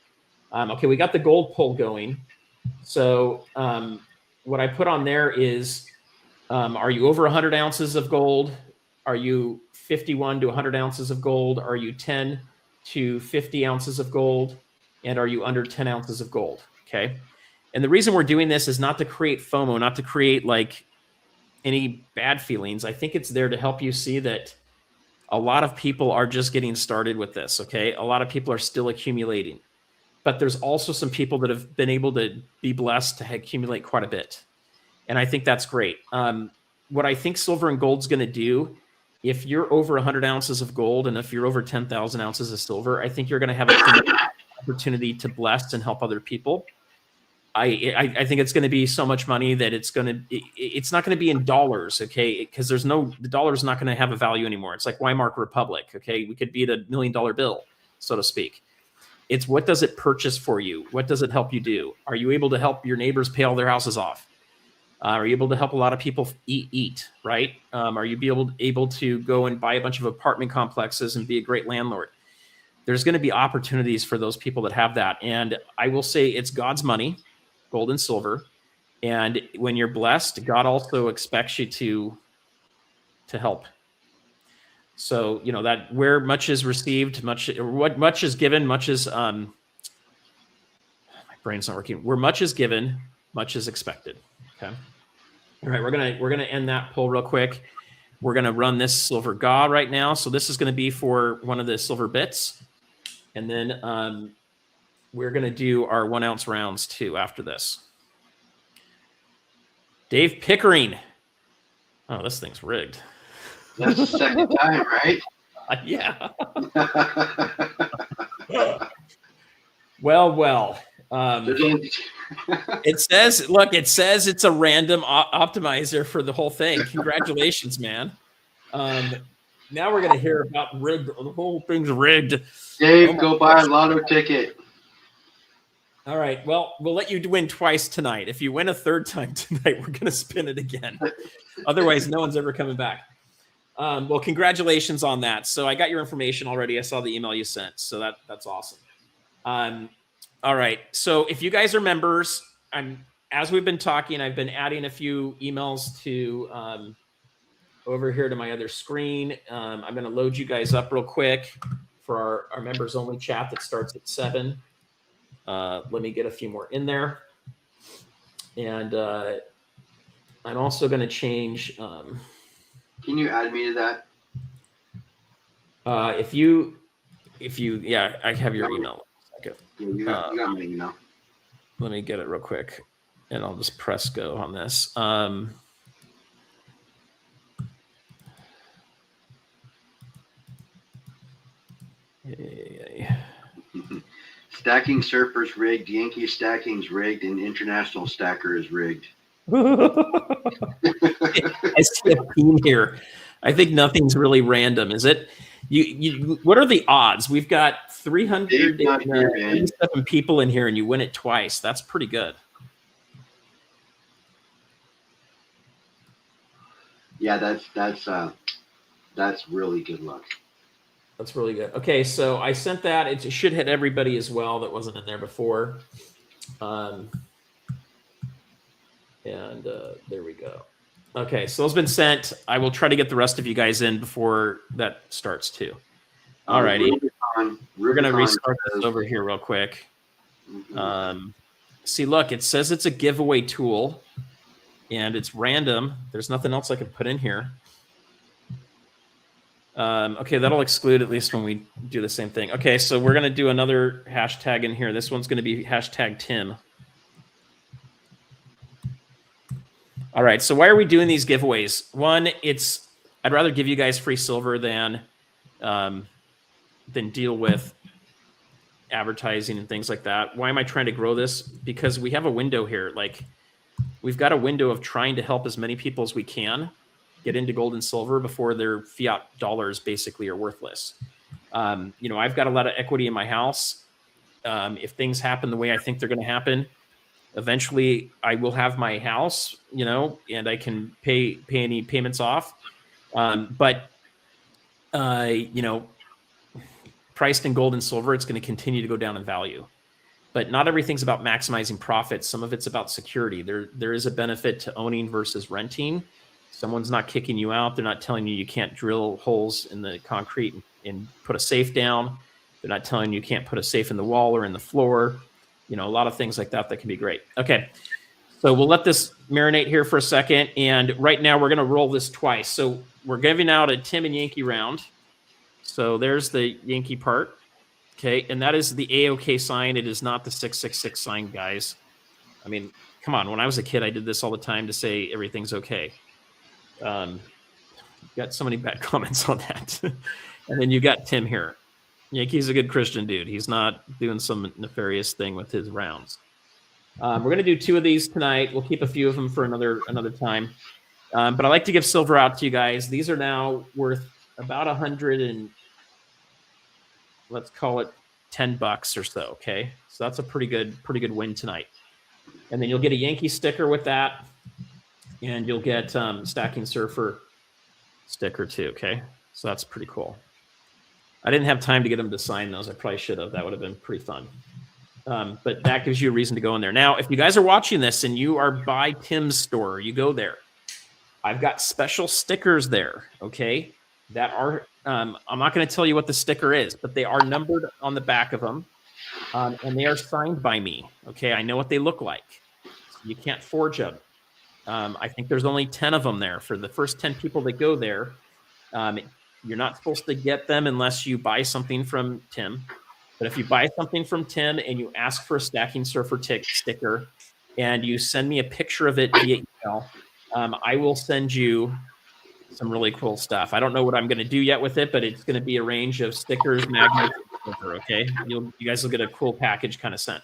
Okay. We got the gold poll going. So what I put on there is, are you over 100 ounces of gold? Are you 51 to 100 ounces of gold? Are you 10 to 50 ounces of gold? And are you under 10 ounces of gold? Okay. And the reason we're doing this is not to create FOMO, not to create like any bad feelings. I think it's there to help you see that a lot of people are just getting started with this. Okay. A lot of people are still accumulating, but there's also some people that have been able to be blessed to accumulate quite a bit. And I think that's great. What I think silver and gold's going to do, if you're over 100 ounces of gold and if you're over 10,000 ounces of silver, I think you're going to have an opportunity to bless and help other people. I think it's going to be so much money that it's not going to be in dollars, okay? Because the dollar's not going to have a value anymore. It's like Weimar Republic, okay? We could beat $1 million bill, so to speak. It's what does it purchase for you? What does it help you do? Are you able to help your neighbors pay all their houses off? Are you able to help a lot of people eat, right? Are you able to go and buy a bunch of apartment complexes and be a great landlord? There's going to be opportunities for those people that have that. And I will say it's God's money, gold and silver. And when you're blessed, God also expects you to help. So, that where much is received, much is given, much is, my brain's not working. Where much is given, much is expected. Okay. All right. We're going to end that poll real quick. We're going to run this silver GA right now. So this is going to be for one of the silver bits. And then we're going to do our 1 ounce rounds too after this. Dave Pickering. Oh, this thing's rigged. That's the second time, right? Yeah. Well. It says it's a random optimizer for the whole thing. Congratulations, man. Now we're going to hear about rigged. The whole thing's rigged. Dave, go buy a lotto ticket. All right. Well, we'll let you win twice tonight. If you win a third time tonight, we're going to spin it again. Otherwise, no one's ever coming back. Well, congratulations on that. So I got your information already. I saw the email you sent. So that's awesome. All right. So if you guys are members, as we've been talking, I've been adding a few emails to over here to my other screen. I'm going to load you guys up real quick for our members only chat that starts at 7. Let me get a few more in there. And I'm also going to change. Can you add me to that? If you, yeah, I have your email. Okay. Yeah, you got my email. Let me get it real quick, and I'll just press go on this. Stacking Surfer's rigged, Yankee Stacking's rigged, and International Stacker is rigged. I see a theme here. I think nothing's really random, is it? You what are the odds? We've got 387 people in here, and you win it twice. That's pretty good. Yeah, that's really good luck. That's really good. Okay, so I sent that. It should hit everybody as well that wasn't in there before. And there we go. Okay, so those have been sent. I will try to get the rest of you guys in before that starts too. All righty. We're going to restart this over here real quick. See, look, it says it's a giveaway tool, and it's random. There's nothing else I can put in here. Okay, that'll exclude at least when we do the same thing. Okay, so we're going to do another hashtag in here. This one's going to be hashtag Tim. All right, so why are we doing these giveaways? One, I'd rather give you guys free silver than deal with advertising and things like that. Why am I trying to grow this? Because we have a window here. Like, we've got a window of trying to help as many people as we can get into gold and silver before their fiat dollars basically are worthless. I've got a lot of equity in my house. If things happen the way I think they're going to happen, eventually I will have my house, and I can pay any payments off. But priced in gold and silver, it's going to continue to go down in value. But not everything's about maximizing profits. Some of it's about security. There is a benefit to owning versus renting. Someone's not kicking you out. They're not telling you can't drill holes in the concrete and put a safe down. They're not telling you can't put a safe in the wall or in the floor. A lot of things like that can be great. Okay, so we'll let this marinate here for a second. And right now we're going to roll this twice. So we're giving out a Tim and Yankee round. So there's the Yankee part. Okay, and that is the A-OK sign. It is not the 666 sign, guys. I mean, come on. When I was a kid, I did this all the time to say everything's okay. Got so many bad comments on that. And then you got Tim here. Yankee's a good Christian dude. He's not doing some nefarious thing with his rounds. We're going to do 2 of these tonight. We'll keep a few of them for another time. But I like to give silver out to you guys. These are now worth about 100 and let's call it $10 or so. Okay, so that's a pretty good win tonight. And then you'll get a Yankee sticker with that, and you'll get StackingSurfer sticker too. Okay, so that's pretty cool. I didn't have time to get them to sign those. I probably should have. That would have been pretty fun. But that gives you a reason to go in there. Now, if you guys are watching this and you are by Tim's store, you go there. I've got special stickers there. Okay, that are I'm not going to tell you what the sticker is, but they are numbered on the back of them, and they are signed by me. Okay, I know what they look like. So you can't forge them. I think there's only 10 of them there. For the first 10 people that go there, you're not supposed to get them unless you buy something from Tim. But if you buy something from Tim and you ask for a StackingSurfer sticker and you send me a picture of it via email, I will send you some really cool stuff. I don't know what I'm going to do yet with it, but it's going to be a range of stickers, magnets, okay? You guys will get a cool package kind of sent.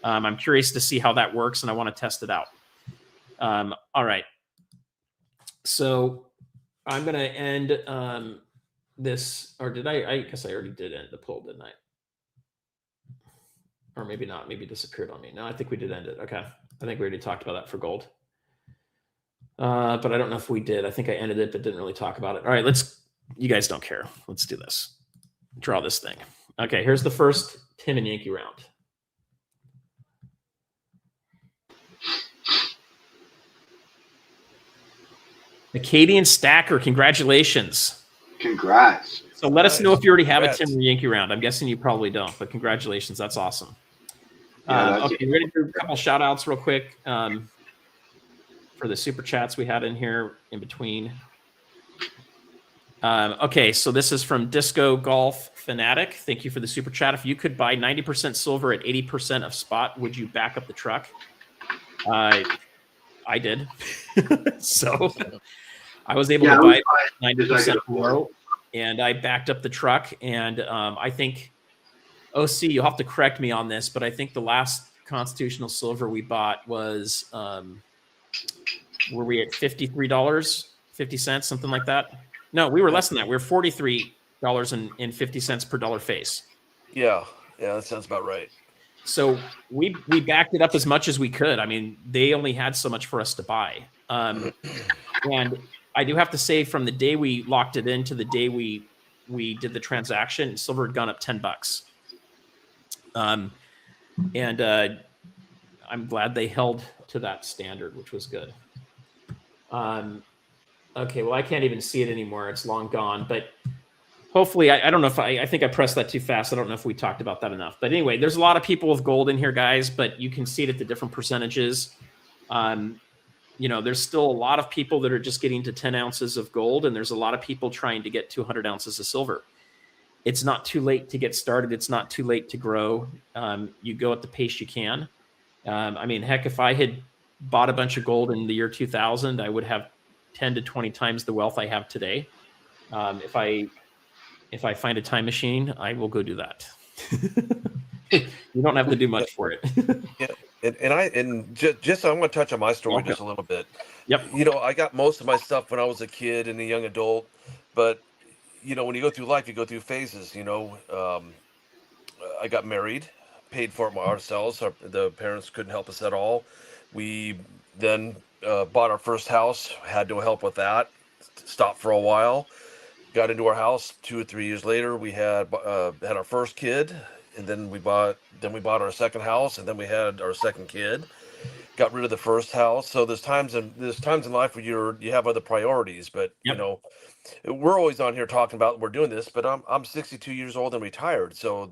I'm curious to see how that works, and I want to test it out. All right. So I'm going to end this, or did I guess I already did end the poll, didn't I? Or maybe not. Maybe it disappeared on me. No, I think we did end it. Okay. I think we already talked about that for gold. But I don't know if we did. I think I ended it, but didn't really talk about it. All right, you guys don't care. Let's do this. Draw this thing. Okay, here's the first Tim and Yankee round. Acadian Stacker, congratulations. Congrats. So let us know if you already have a Tim or Yankee round. I'm guessing you probably don't, but congratulations. That's awesome. Okay, we're going to do a couple shout outs real quick. For the super chats we had in here in between. Okay, so this is from Disco Golf Fanatic. Thank you for the super chat. If you could buy 90% silver at 80% of spot, would you back up the truck? I did. So I was able to buy 90% low, and I backed up the truck. And I think, OC, you'll have to correct me on this, but I think the last constitutional silver we bought was... were we at $53.50, something like that? No, we were less than that. We were $43.50 per dollar face. Yeah, that sounds about right. So we backed it up as much as we could. I mean, they only had so much for us to buy. And I do have to say, from the day we locked it in to the day we did the transaction, silver had gone up $10. And I'm glad they held to that standard, which was good. Okay, well, I can't even see it anymore. It's long gone, but hopefully, I don't know if I think I pressed that too fast. I don't know if we talked about that enough. But anyway, there's a lot of people with gold in here, guys, but you can see it at the different percentages. There's still a lot of people that are just getting to 10 ounces of gold, and there's a lot of people trying to get to 100 ounces of silver. It's not too late to get started. It's not too late to grow. You go at the pace you can. I mean, heck, if I had bought a bunch of gold in the year 2000, I would have 10 to 20 times the wealth I have today. If I find a time machine, I will go do that. You don't have to do much for it. Yeah, and just I'm going to touch on my story just a little bit. Yep. I got most of my stuff when I was a kid and a young adult, but when you go through life, you go through phases. I got married, paid for it ourselves. The parents couldn't help us at all. We then bought our first house, had no help with that, stopped for a while, got into our house 2 or 3 years later. We had our first kid, and then we bought our second house, and then we had our second kid, got rid of the first house. So there's times in life where you have other priorities, but Yep. We're always on here talking about we're doing this, but I'm 62 years old and retired, so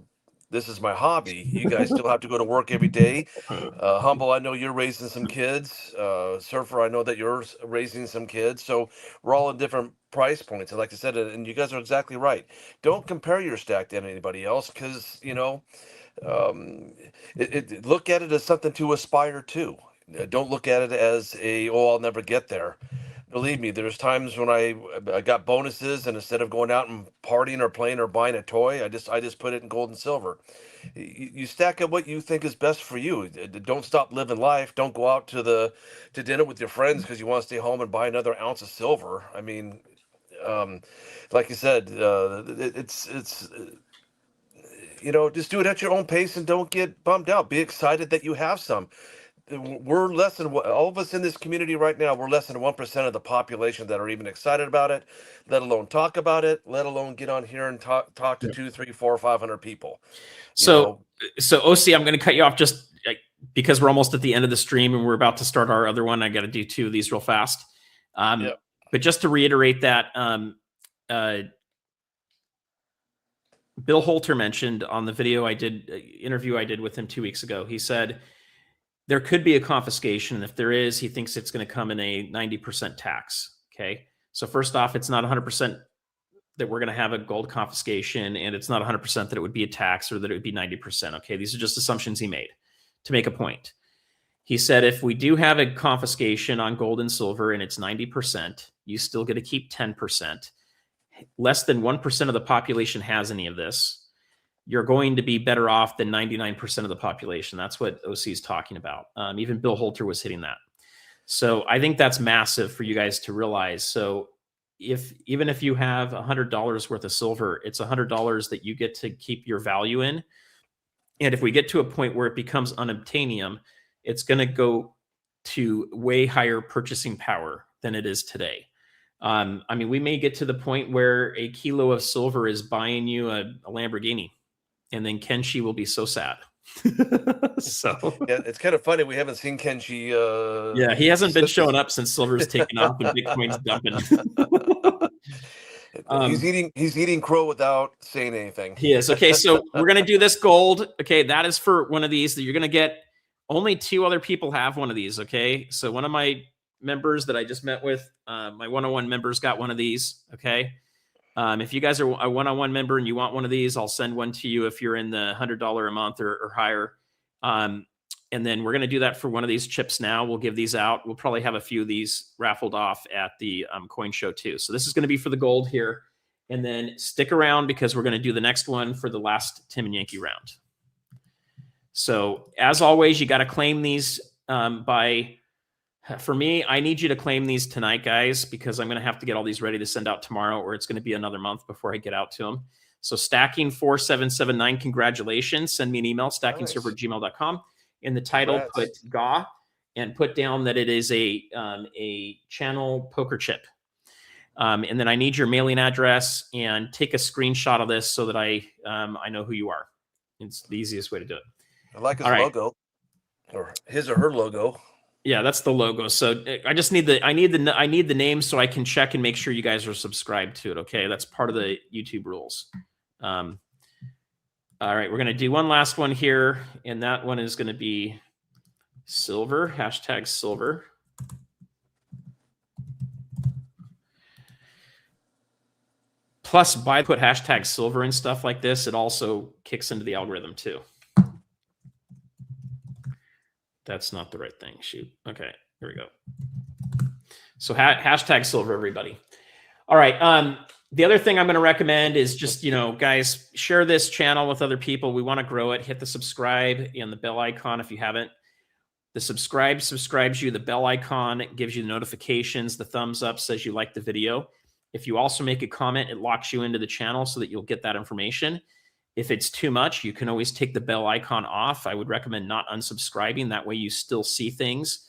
this is my hobby. You guys still have to go to work every day. Humble, I know you're raising some kids. Surfer, I know that you're raising some kids. So we're all in different price points. And like I said, and you guys are exactly right. Don't compare your stack to anybody else, because, look at it as something to aspire to. Don't look at it as I'll never get there. Believe me, there's times when I got bonuses, and instead of going out and partying or playing or buying a toy, I just put it in gold and silver. You stack up what you think is best for you. Don't stop living life. Don't go out to dinner with your friends because you want to stay home and buy another ounce of silver. I mean, um, like you said, it's just do it at your own pace and don't get bummed out. Be excited that you have some. We're less than all of us in this community right now. We're less than 1% of the population that are even excited about it, let alone talk about it, let alone get on here and talk to Yep. 2, 3, 4, 500 people. You So, know, so OC, I'm going to cut you off just because we're almost at the end of the stream and we're about to start our other one. I got to do 2 of these real fast. yeah. But just to reiterate that, Bill Holter mentioned on the video interview I did with him 2 weeks ago, he said there could be a confiscation. And if there is, he thinks it's going to come in a 90% tax. Okay. So first off, it's not 100% that we're going to have a gold confiscation, and it's not 100% that it would be a tax or that it would be 90%. Okay. These are just assumptions he made to make a point. He said if we do have a confiscation on gold and silver and it's 90%, you still get to keep 10%. Less than 1% of the population has any of this. You're going to be better off than 99% of the population. That's what OC is talking about. Even Bill Holter was hitting that. So I think that's massive for you guys to realize. So even if you have $100 worth of silver, it's $100 that you get to keep your value in. And if we get to a point where it becomes unobtainium, it's going to go to way higher purchasing power than it is today. I mean, we may get to the point where a kilo of silver is buying you a Lamborghini, and then Kenshi will be so sad. So Yeah, it's kind of funny. We haven't seen Kenji. yeah, he hasn't been showing up since silver's taken off and Bitcoin's dumping. He's eating crow without saying anything. He is. Okay, so we're going to do this gold. Okay, that is for one of these that you're going to get. Only 2 other people have one of these. Okay, so one of my members that I just met with, my one-on-one members got one of these. Okay, if you guys are a one-on-one member and you want one of these, I'll send one to you if you're in the $100 a month or higher. And then we're going to do that for one of these chips now. We'll give these out. We'll probably have a few of these raffled off at the coin show too. So this is going to be for the gold here. And then stick around because we're going to do the next one for the last Tim and Yankee round. So as always, you got to claim these for me, I need you to claim these tonight, guys, because I'm going to have to get all these ready to send out tomorrow, or it's going to be another month before I get out to them. So stacking4779, congratulations. Send me an email, stackingsurfer@gmail.com. In the title, put GA and put down that it is a channel poker chip. And then I need your mailing address and take a screenshot of this so that I know who you are. It's the easiest way to do it. I like his logo, or his or her logo. Yeah, that's the logo. So I just need I need the name so I can check and make sure you guys are subscribed to it. Okay, that's part of the YouTube rules. All right, we're gonna do one last one here, and that one is gonna be silver. #silver. Plus, by put #silver and stuff like this, it also kicks into the algorithm too. That's not the right thing. Shoot. Okay, here we go. So #silver, everybody. All right. The other thing I'm going to recommend is just, guys, share this channel with other people. We want to grow it. Hit the subscribe and the bell icon if you haven't. The subscribe subscribes you. The bell icon gives you the notifications. The thumbs up says you like the video. If you also make a comment, it locks you into the channel so that you'll get that information. If it's too much, you can always take the bell icon off. I would recommend not unsubscribing. That way you still see things.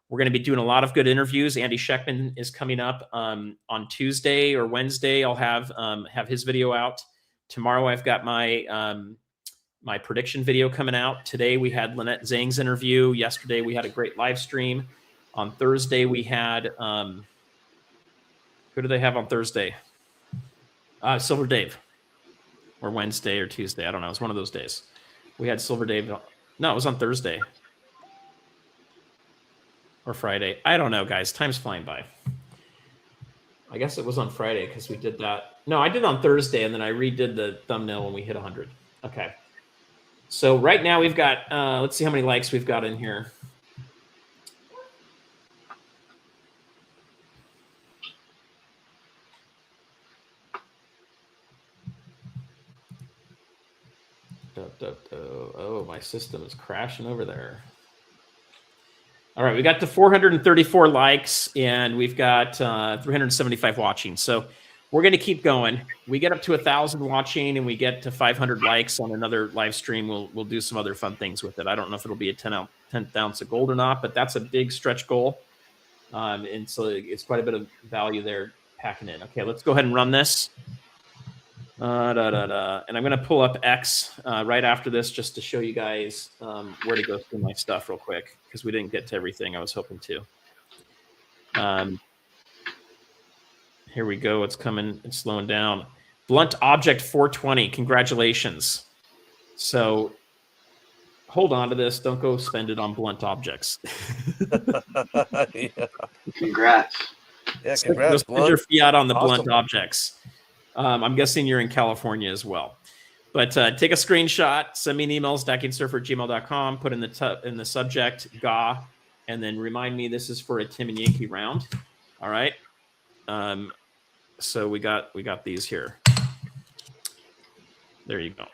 We're going to be doing a lot of good interviews. Andy Scheckman is coming up on Tuesday or Wednesday. I'll have his video out. Tomorrow I've got my my prediction video coming out. Today we had Lynette Zhang's interview. Yesterday we had a great live stream. On Thursday we had who do they have on Thursday? Silver Dave. Or Wednesday or Tuesday. I don't know. It was one of those days. We had Silver Dave. No, it was on Thursday. Or Friday. I don't know, guys. Time's flying by. I guess it was on Friday because we did that. No, I did on Thursday, and then I redid the thumbnail when we hit 100. Okay. So right now we've got, let's see how many likes we've got in here. Oh, my system is crashing over there. All right, we got to 434 likes, and we've got 375 watching. So we're going to keep going. We get up to 1,000 watching, and we get to 500 likes on another live stream. We'll do some other fun things with it. I don't know if it'll be a 10th ounce of gold or not, but that's a big stretch goal. And so it's quite a bit of value there packing in. Okay, let's go ahead and run this. And I'm going to pull up X right after this just to show you guys where to go through my stuff real quick, because we didn't get to everything I was hoping to. Here we go. It's coming. It's slowing down. Blunt Object 420. Congratulations. So hold on to this. Don't go spend it on blunt objects. Yeah. Congrats. Yeah, congrats, Spend your fiat on the Awesome. blunt objects. I'm guessing you're in California as well. But take a screenshot, send me an email, StackingSurfer@gmail.com, put in the subject GA, and then remind me this is for a Tim and Yankee round. All right. So we got these here. There you go.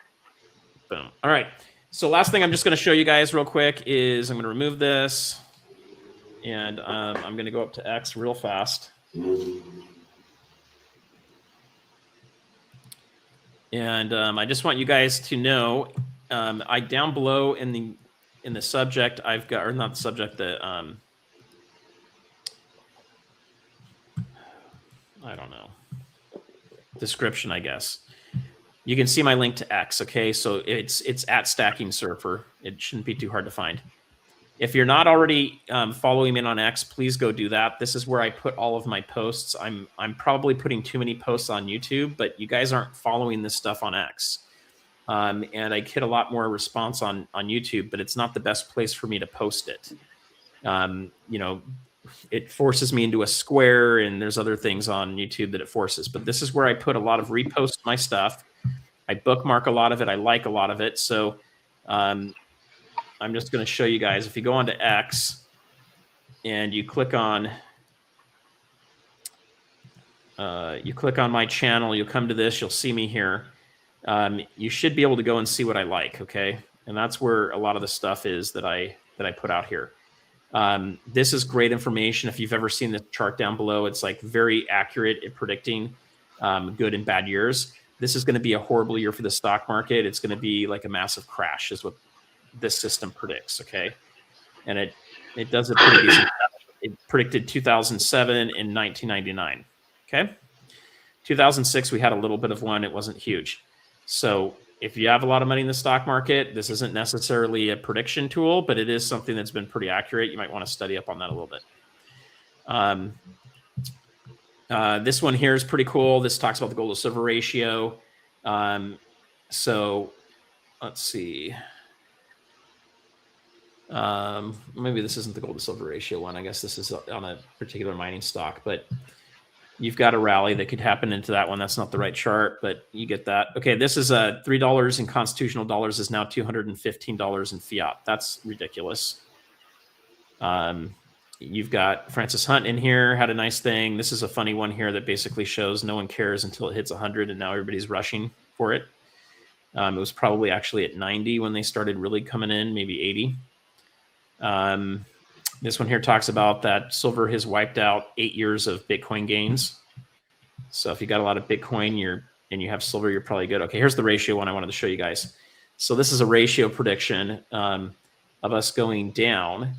Boom. All right. So last thing I'm just going to show you guys real quick is I'm going to remove this, and I'm going to go up to X real fast. And I just want you guys to know, I down below in the subject I've got, or not the subject, the I don't know, description, I guess. You can see my link to X. Okay, so it's at StackingSurfer. It shouldn't be too hard to find. If you're not already following me on X, please go do that. This is where I put all of my posts. I'm probably putting too many posts on YouTube, but you guys aren't following this stuff on X. And I get a lot more response on YouTube, but it's not the best place for me to post it. You know, it forces me into a square, and there's other things on YouTube that it forces. But this is where I put a lot of repost my stuff. I bookmark a lot of it. I like a lot of it. So I'm just going to show you guys. If you go onto X and you click on my channel, you'll come to this. You'll see me here. You should be able to go and see what I like. Okay, and that's where a lot of the stuff is that I put out here. This is great information. If you've ever seen the chart down below, it's like very accurate at predicting good and bad years. This is going to be a horrible year for the stock market. It's going to be like a massive crash, is what this system predicts. Okay, and it does a pretty decent. It predicted 2007 and 1999. Okay, 2006 we had a little bit of one. It wasn't huge. So if you have a lot of money in the stock market, this isn't necessarily a prediction tool, but it is something that's been pretty accurate. You might want to study up on that a little bit. This one here is pretty cool. This talks about the gold to silver ratio. So let's see. Maybe this isn't the gold to silver ratio one. I guess this is on a particular mining stock, but you've got a rally that could happen into that one. That's not the right chart, but you get that. Okay, this is $3 in constitutional dollars is now $215 in fiat. That's ridiculous. You've got Francis Hunt in here, had a nice thing. This is a funny one here that basically shows no one cares until it hits 100, and now everybody's rushing for it. It was probably actually at 90 when they started really coming in, maybe 80. This one here talks about that silver has wiped out 8 years of Bitcoin gains. So if you got a lot of Bitcoin and you have silver, you're probably good. Okay, here's the ratio one I wanted to show you guys. So this is a ratio prediction of us going down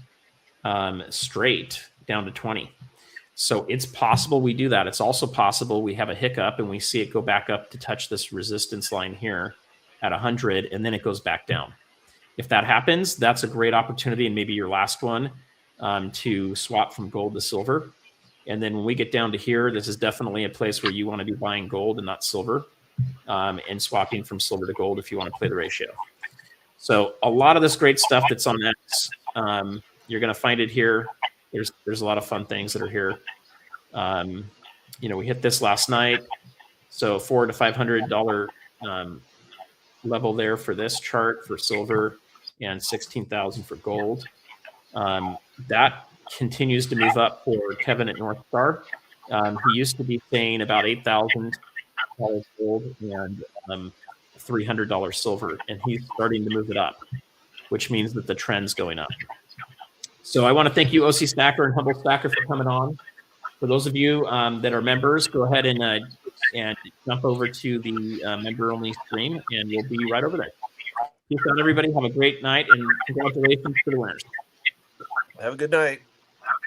straight down to 20. So it's possible we do that. It's also possible we have a hiccup and we see it go back up to touch this resistance line here at 100, and then it goes back down. If that happens, that's a great opportunity, and maybe your last one, to swap from gold to silver. And then when we get down to here, this is definitely a place where you want to be buying gold and not silver, and swapping from silver to gold if you want to play the ratio. So a lot of this great stuff that's on X, you're going to find it here. There's a lot of fun things that are here. You know, we hit this last night, so $400 to $500 level there for this chart for silver, and 16,000 for gold. That continues to move up for Kevin at North Star. He used to be saying about $8,000 gold and $300 silver, and he's starting to move it up, which means that the trend's going up. So I want to thank you, OC Stacker and Humble Stacker, for coming on. For those of you that are members, go ahead and jump over to the member-only stream, and we'll be right over there. Peace out, everybody. Have a great night, and congratulations to the winners. Have a good night.